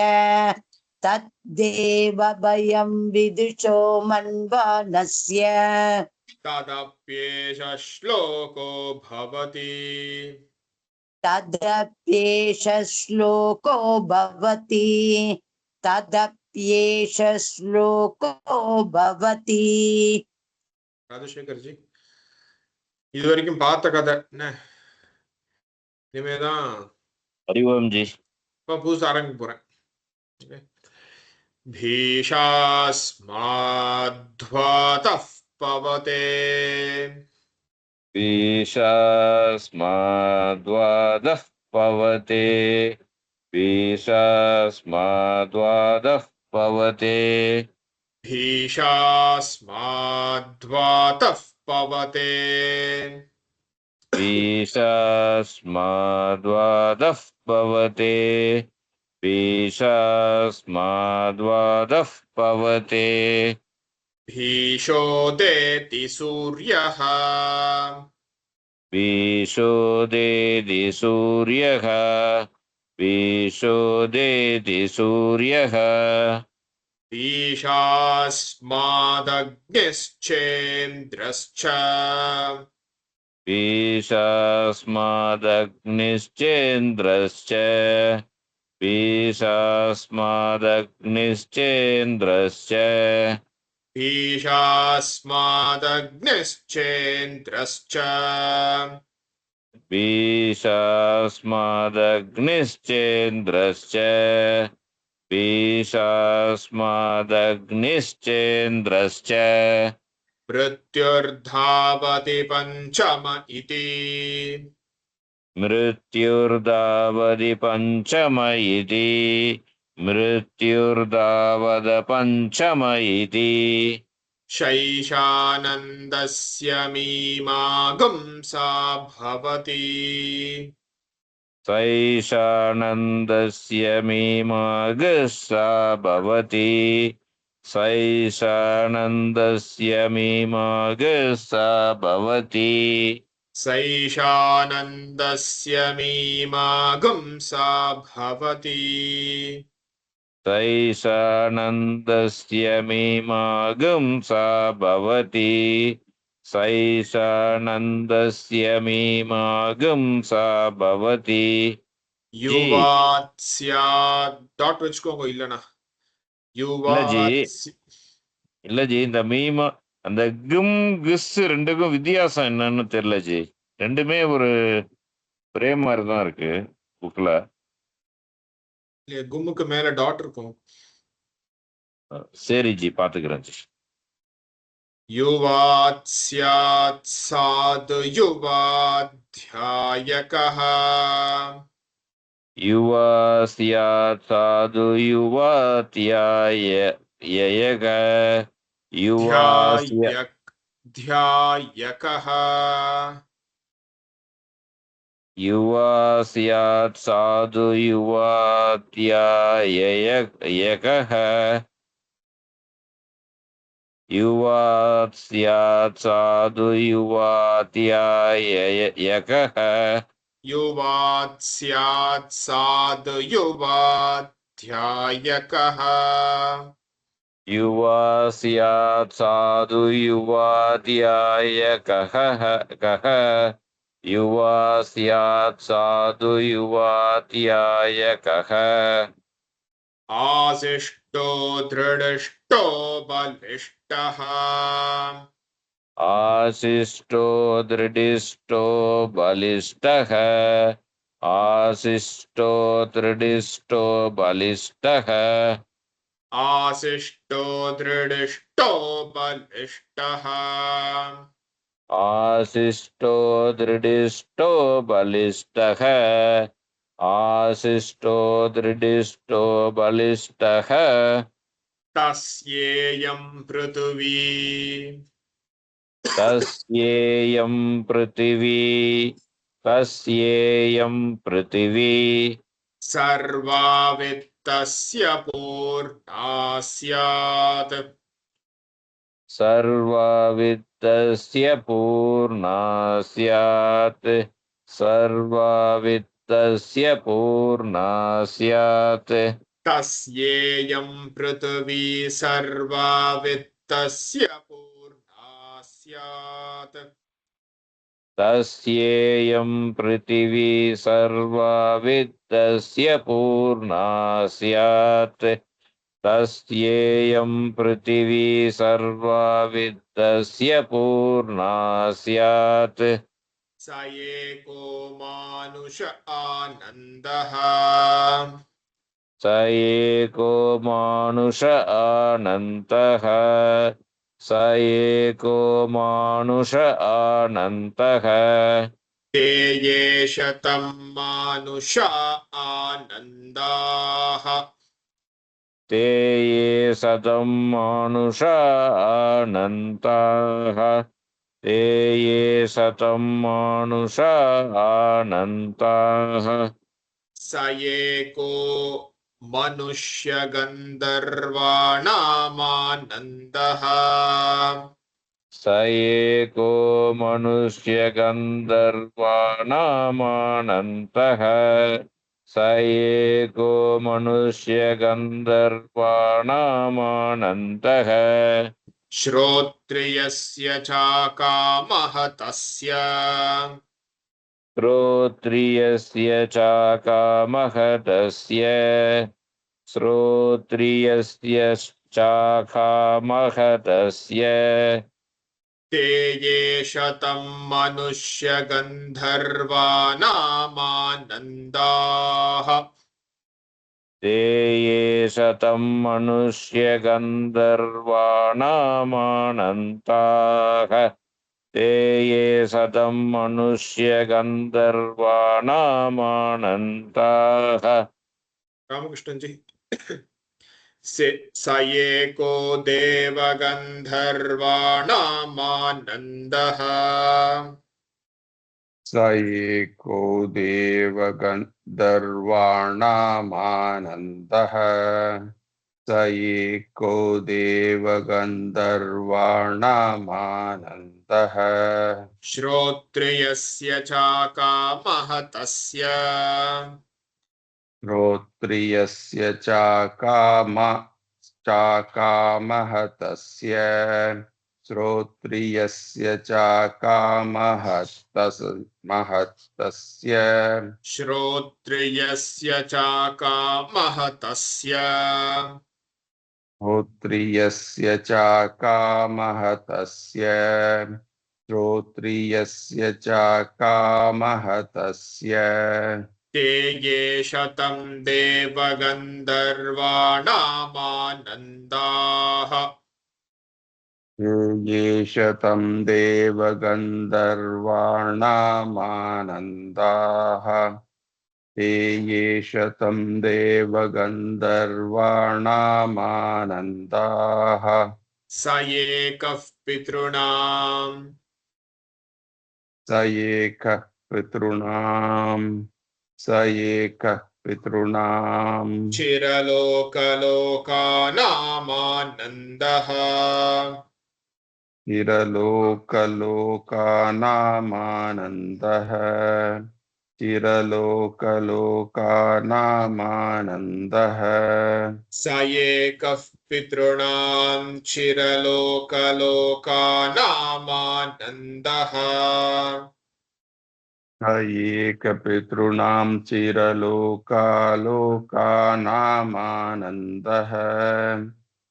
[SPEAKER 10] तद्देव भयं विदुषो मन्वानस्य
[SPEAKER 2] तदप्येष श्लोको भवति
[SPEAKER 10] तदप्येष श्लोको भवति तदप्येष श्लोको भवति
[SPEAKER 2] ராஜசேகர் ஜி, இது வரைக்கும் பார்த்த கதை என்ன, இனிமேதான்
[SPEAKER 3] அறிவோம் ஜி.
[SPEAKER 2] இப்ப புதுசா ஆரம்பிக்க போறேன். भीषास्माद्ध्वातः पवते
[SPEAKER 3] भीषास्माद्वादः पवते भीषास्माद्वादः पवते
[SPEAKER 2] भीषास्माद्ध्वातः पवते
[SPEAKER 3] भीषास्माद्वादः पवते भीषास्माद्वादः पवते
[SPEAKER 2] भीषोदेति सूर्यः
[SPEAKER 3] भीषोदेति सूर्यः भीषोदेति सूर्यः
[SPEAKER 2] भीषास्मादग्निश्चेन्द्रश्च
[SPEAKER 3] भीषास्मादग्निश्चेन्द्रश्च भीषास्मादग्निश्चेन्द्रश्च
[SPEAKER 2] भीषास्मादग्निश्चेन्द्रश्च
[SPEAKER 3] भीषास्मादग्निश्चेन्द्रश्च भीषास्मादग्निश्चेन्द्रश्च
[SPEAKER 2] मृत्युर्धावति पञ्चम इति
[SPEAKER 3] मृत्युर्दावदि पञ्चम इति मृत्युर्दावद पञ्चम इति
[SPEAKER 2] शैशानन्दस्य मीमांसा भवति
[SPEAKER 3] सैषानन्दस्य मीमांसा भवति सैषानन्दस्य मीमांसा भवति
[SPEAKER 2] सैषानन्दस्य मीमांसा भवति
[SPEAKER 3] सैषानन्दस्य मीमांसा भवति सैषानन्दस्य मीमांसा भवति
[SPEAKER 2] युवात् स्यात् டாட் வச்சுக்கோங்க இல்லனா
[SPEAKER 3] இல்ல ஜி இந்த மீமா அந்த கும் கிஸ் ரெண்டுக்கும் வித்தியாசம் என்னன்னு தெரியல ஜி. ரெண்டுமே ஒரே மாதிரி தான் இருக்கு புக்ல.
[SPEAKER 2] கும்முக்கு மேல டாட் இருக்கும்.
[SPEAKER 3] சரி ஜி, பாத்துக்கிறேன் ஜி.
[SPEAKER 2] युवात् स्यात् साधु युवाध्यायकः
[SPEAKER 3] युवा स्यात् साधु युवाध्यायकः युवा
[SPEAKER 2] ध्यायकः
[SPEAKER 3] युवा स्यात् साधु युवाध्यायकः युवा स्यात् साधु युवाध्यायकः
[SPEAKER 2] युवात् स्यात् साधु युवाध्यायकः
[SPEAKER 3] युवा स्यात् साधु युवाध्यायकः युवा स्यात् साधु युवाध्यायकः
[SPEAKER 2] आशिष्टो दृढष्टो बलिष्ठः
[SPEAKER 3] आशिष्टो दृढिष्टो बलिष्ठः आशिष्टो दृढिष्टो बलिष्ठः
[SPEAKER 2] आशिष्टो दृढिष्टो बलिष्ठः
[SPEAKER 3] आशिष्टो दृढिष्टो बलिष्ठः आशिष्टो दृढिष्टो बलिष्ठः
[SPEAKER 2] तस्येयं पृथिवी
[SPEAKER 3] तस्येयं पृथिवी
[SPEAKER 2] सर्वा वित्तस्य पूर्णा स्यात्
[SPEAKER 3] सर्वा वित्तस्य पूर्णा स्यात् सर्वा वित्तस्य पूर्णा स्यात्
[SPEAKER 2] तस्येयं पृथिवी सर्वा वित्तस्य पूर्णा स्यात्
[SPEAKER 3] तस्येयं पृथिवी सर्वा वित्तस्य पूर्णा स्यात् तस्येयं पृथिवी सर्वा वित्तस्य पूर्णा स्यात्
[SPEAKER 2] स एको मानुष आनन्दः
[SPEAKER 3] स एको मानुष आनन्तः स एको मानुष आनन्तः
[SPEAKER 2] ते ये शतं मानुषा आनन्दाः
[SPEAKER 3] ते ये शतं मानुष आनन्ताः ते ये शतं मानुष आनन्ताः
[SPEAKER 2] स एको मनुष्यगन्धर्वाणामानन्दः
[SPEAKER 3] स एको मनुष्यगन्धर्वाणामानन्तः स एको मनुष्यगन्धर्वाणामानन्तः
[SPEAKER 2] श्रोत्रियस्य चाकामः तस्य
[SPEAKER 3] श्रोत्रियस्य चाकामहतस्य श्रोत्रियस्य चाकामहतस्य
[SPEAKER 2] ते ये शतं मनुष्यगन्धर्वानामानन्दाः
[SPEAKER 3] ते ये शतं मनुष्यगन्धर्वाणामानन्ताः ते ये शतं मनुष्यगन्धर्वाणामानन्ताः
[SPEAKER 2] रामकृष्ण जी स एको देवगन्धर्वाणामानन्दः
[SPEAKER 11] स एको देवगन्धर्वाणामानन्दः स एको देवगन्धर्वाणामानन्दः
[SPEAKER 2] श्रोत्रियस्य चाकामहतस्य
[SPEAKER 11] श्रोत्रियस्य चाकामहतस्य श्रोत्रियस्य चाकामहतस्य
[SPEAKER 2] श्रोत्रियस्य चाकामहतस्य
[SPEAKER 11] श्रोत्रियस्य चाकामहतस्य श्रोत्रियस्य चाकामहतस्य
[SPEAKER 2] ते ये शतं देवगन्धर्वाणामानन्दाः
[SPEAKER 11] ये शतं देवगन्धर्वाणामानन्दाः ते ये शतं देवगन्धर्वाणामानन्दाः
[SPEAKER 2] स एकः पितॄणाम्
[SPEAKER 11] स एकः पितॄणाम् स एकः पितॄणाम्
[SPEAKER 2] चिरलोकलोकानामानन्दः
[SPEAKER 11] चिरलोकलोकानामानन्दः चिरलोकलोकानामानन्दः
[SPEAKER 2] स एकः पितॄणां चिरलोकलोकानामानन्दः
[SPEAKER 11] स एकपितॄणां चिरलोकालोकानामानन्दः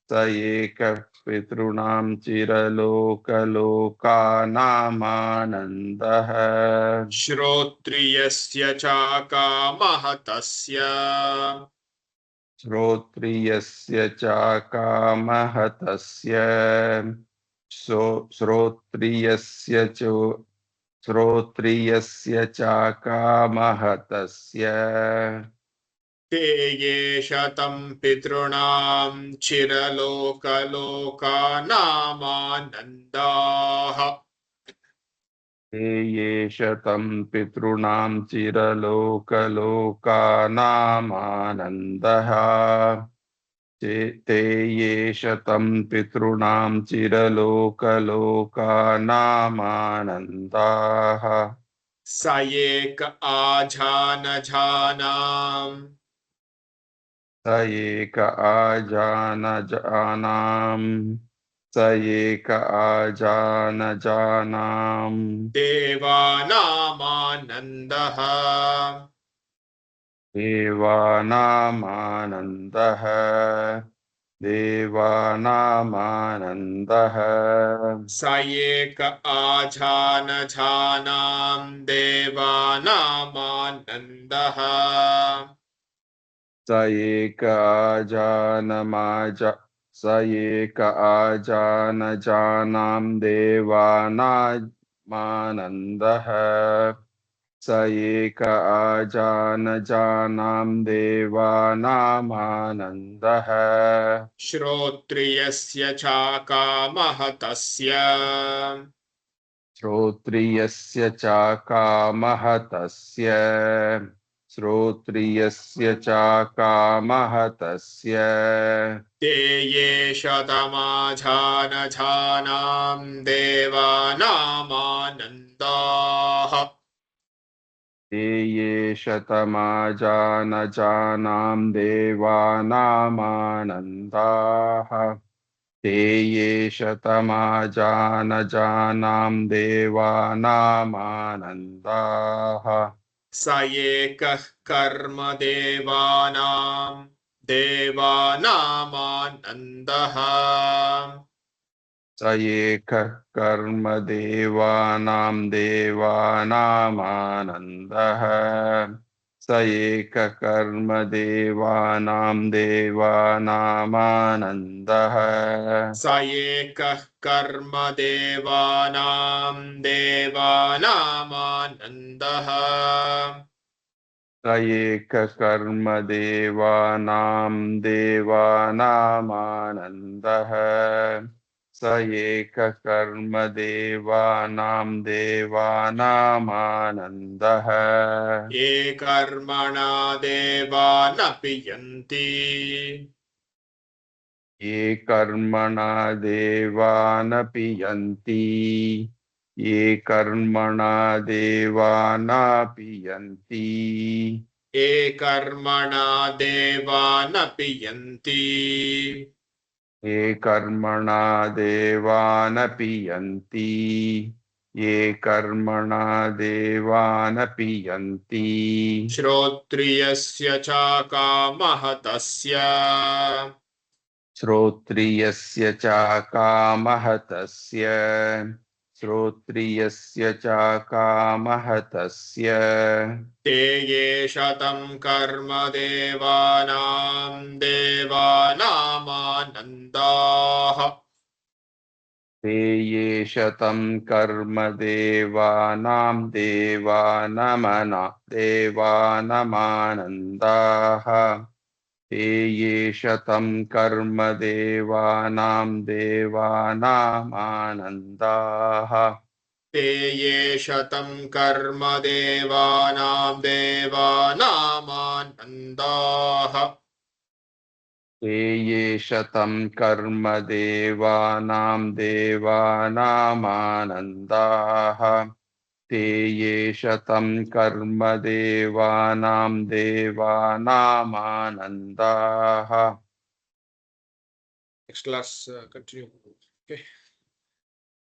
[SPEAKER 11] स एकपितॄणां चिरलोकलोकानामानन्दः
[SPEAKER 2] श्रोत्रियस्य चाकामहतस्य
[SPEAKER 11] श्रोत्रियस्य चाकामहतस्य श्रोत्रियस्य चाकामहतस्य
[SPEAKER 2] ते ये शतं पितॄणां चिरलोकलोकानामानन्दाः
[SPEAKER 11] ते ये शतं पितॄणां चिरलोकलोकानामानन्दः ते ये शतं पितॄणां चिरलोकलोकानामानन्दाः
[SPEAKER 2] स एक आजानजानाम्
[SPEAKER 11] स एक आजानजानाम् स एक आजानजानाम्
[SPEAKER 2] देवानामानन्दः
[SPEAKER 11] देवानामानन्दः देवानामानन्दः
[SPEAKER 2] स एक आजानजानां देवानामानन्दः
[SPEAKER 11] स एक आजानजानां देवानामानन्दः स एक आजानजानां देवानामानन्दः
[SPEAKER 2] श्रोत्रियस्य चाकामहतस्य
[SPEAKER 11] श्रोत्रियस्य चाकामहतस्य श्रोत्रियस्य चाकामहतस्य
[SPEAKER 2] ते ये शतमाजानजानां देवानामानन्दाः
[SPEAKER 11] ते ये शतमाजानजानां देवानामानन्दाः ते ये शतमाजानजानां देवानामानन्दाः
[SPEAKER 2] स एकः कर्म देवानामानन्दः
[SPEAKER 11] स एकः कर्म देवानामानन्दः स एकः कर्म देवानामानन्दः
[SPEAKER 2] स एकः कर्म देवानामानन्दः
[SPEAKER 11] स एकः कर्म देवानामानन्दः स एकः कर्म देवानामानन्दः
[SPEAKER 2] ये कर्मणा देवानपि यन्ति
[SPEAKER 11] ये कर्मणा देवानपि यन्ति ये कर्मणा देवानापि यन्ति
[SPEAKER 2] ये कर्मणा देवानपि यन्ति
[SPEAKER 11] ये कर्मणा देवानपि यन्ति ये कर्मणा देवानपि यन्ति
[SPEAKER 2] श्रोत्रियस्य चाकामः तस्य
[SPEAKER 11] श्रोत्रियस्य चाकामः तस्य श्रोत्रियस्य चाकामः तस्य
[SPEAKER 2] ते ये शतं कर्म देवानामानन्दाः
[SPEAKER 11] ते ये शतं कर्म देवानामानन्दाः ते ये शतं कर्म देवानामानन्दाः
[SPEAKER 2] ते ये शतं कर्म देवानामानन्दाः
[SPEAKER 11] ते ये शतं कर्म देवानामानन्दाः ते ये शतं कर्म देवानामानन्दाः
[SPEAKER 2] Next class continue. Okay.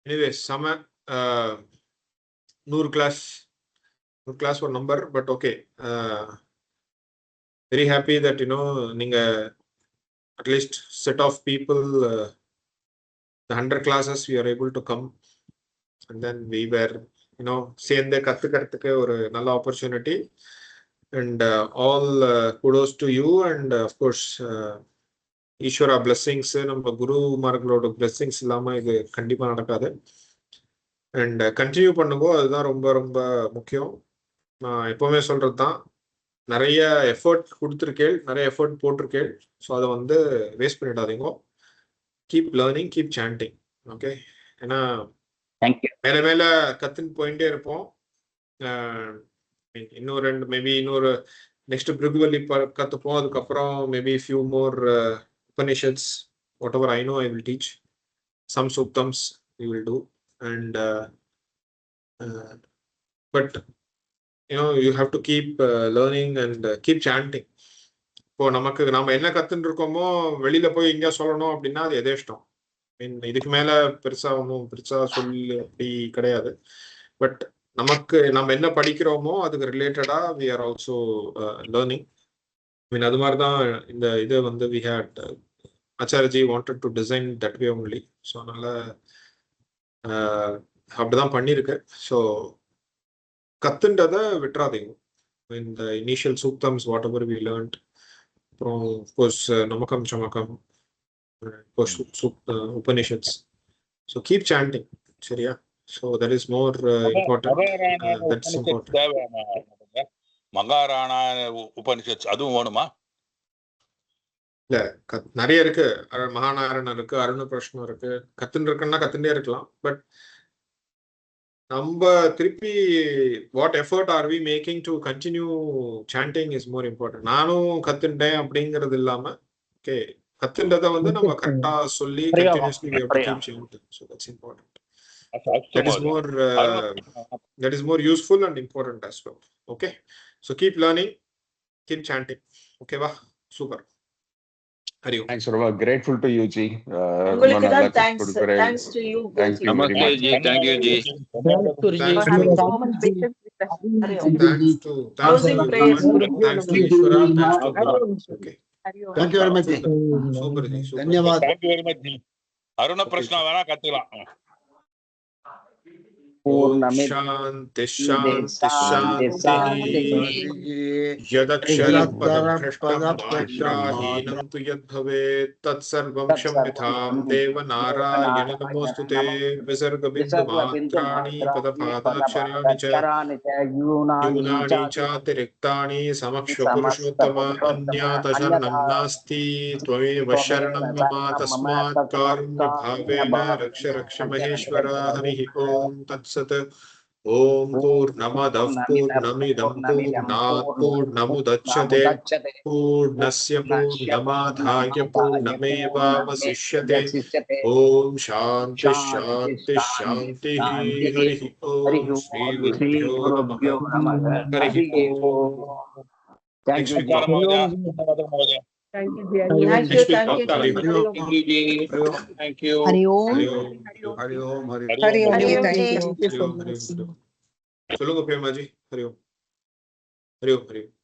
[SPEAKER 2] Anyway, some Noor class for number, but okay. Very happy that ninga at least set of people the 100 classes we are able to come, and then we were சேர்ந்து கத்துக்கிறதுக்கு ஒரு நல்ல opportunity, and all kudos to you, and of course ஈஸ்வரா blessings, நம்ம குருமார்களோட blessings இல்லாம இது கண்டிப்பா நடக்காது. அண்ட் கண்டினியூ பண்ணுங்க, அதுதான் ரொம்ப ரொம்ப முக்கியம். நான் எப்பவுமே சொல்றதுதான், நிறைய எஃபர்ட் கொடுத்துருக்கேள், நிறைய எஃபர்ட் போட்டிருக்கேள். ஸோ அதை வந்து வேஸ்ட் பண்ணிடாதீங்க. Keep learning, keep sanding. Okay, ஏன்னா மேல மேல கத்துன்னு போயிட்டே இருப்போம். இன்னொரு இன்னொரு நெக்ஸ்ட் பிருகுவலி கத்துப்போம். அதுக்கப்புறம் maybe few more Upanishads, whatever I know I will teach. Some suktams we will do, and but you have to keep learning and keep chanting. இப்போ நாம என்ன கத்துன்னு இருக்கோமோ வெளியில போய் எங்க சொல்லணும் அப்படின்னா அது எதேஷ்டம். இதுக்கு மேல பெருசா சொல்லி அப்படி கிடையாது. பட் நம்ம என்ன படிக்கிறோமோ அதுக்கு ரிலேட்டடா we are also learning. அது மாதிரிதான் இந்த இது வந்து we had Acharyaji wanted to design that way only. So அதனால அப்படிதான் பண்ணிருக்கு. ஸோ கத்துன்றதை விட்டுறாதீங்க. இந்த இனிஷியல் சூக்தம்ஸ் வாட் எவர் வி லேர்ன்ட், அப்புறம் கோர்ஸ் நமக்கம் சமக்கம், உபனிஷத்ஸ். ஸோ கீப் சாண்டிங், சரியா? So that is more important.
[SPEAKER 4] மகாராணா உபனிஷத் அதுவும் வேணுமா?
[SPEAKER 2] இல்ல, நிறைய இருக்கு. மகாநாராயணன் இருக்கு, அருண பிரஷ்னம் இருக்கு. கத்துன்னு இருக்குன்னா கத்துட்டே இருக்கலாம். பட் நம்ம திருப்பி what effort are we making to continue chanting is more important. நானும் கத்துட்டேன் அப்படிங்கிறது இல்லாம, ஓகே, கத்துன்றதை வந்து நம்ம கரெக்டா சொல்லி continuously we have to keep chanting. So that's important. That is more useful and important as well. Okay, so keep learning, keep chanting. Okay, va, super. Hari Om.
[SPEAKER 11] Thanks, Rava. Grateful to you, Ji.
[SPEAKER 1] உங்களுக்கு தான் thanks to you
[SPEAKER 11] Thank you very
[SPEAKER 3] Namaste,
[SPEAKER 11] much.
[SPEAKER 3] Ji. Thank you, Ji.
[SPEAKER 2] Thanks to
[SPEAKER 1] Closing
[SPEAKER 2] you,
[SPEAKER 1] prayers,
[SPEAKER 2] everyone.
[SPEAKER 1] Guru.
[SPEAKER 2] Thanks to Ishvara. Thanks to Guru. Okay.
[SPEAKER 5] Thank you very much. Ji.
[SPEAKER 2] Super, Ji. Super.
[SPEAKER 5] ధన్యవాదాలు.
[SPEAKER 4] Thank you very much. అరుణ ప్రశ్న వేణా కత్తుலாம்
[SPEAKER 2] Om Shanti Shanti Shanti. Yadaksharam padam bhrashtam matrahinam tu yad bhavet tat sarvam shamyataam deva narayana namostute visarga bindu matrani padapadaksharaani cha यूनानि चातिरिक्तानि समक्ष पुरुषोत्तम अन्यातशरणं नास्ति त्वमेव शरणं मम तस्मात् कारुण्य भावेन रक्ष रक्ष महेश्वर हरिः ओम तत्सत् ओम पूर्णमदः पूर्णमिदं पूर्णात् पूर्णमुदच्यते पूर्णस्य पूर्णमादाय पूर्णमेवावशिष्यते ओम शांति शांति शांति हरिः ओम श्री गुरुभ्यो नमः हरिः ओम
[SPEAKER 10] Thank you.
[SPEAKER 2] Next week,
[SPEAKER 1] Thank you.
[SPEAKER 2] next week,
[SPEAKER 1] Thank you.
[SPEAKER 2] Hari Om.
[SPEAKER 4] Thank you.
[SPEAKER 1] Hari Om.
[SPEAKER 2] Hari Om.
[SPEAKER 5] Hari Om. Hari Om.
[SPEAKER 1] Hari Om.
[SPEAKER 2] Hari Om.
[SPEAKER 1] Thank you.
[SPEAKER 2] Hari Om. Hari Om. चलो प्रेमा जी हरि ओम हरि ओम हरि ओम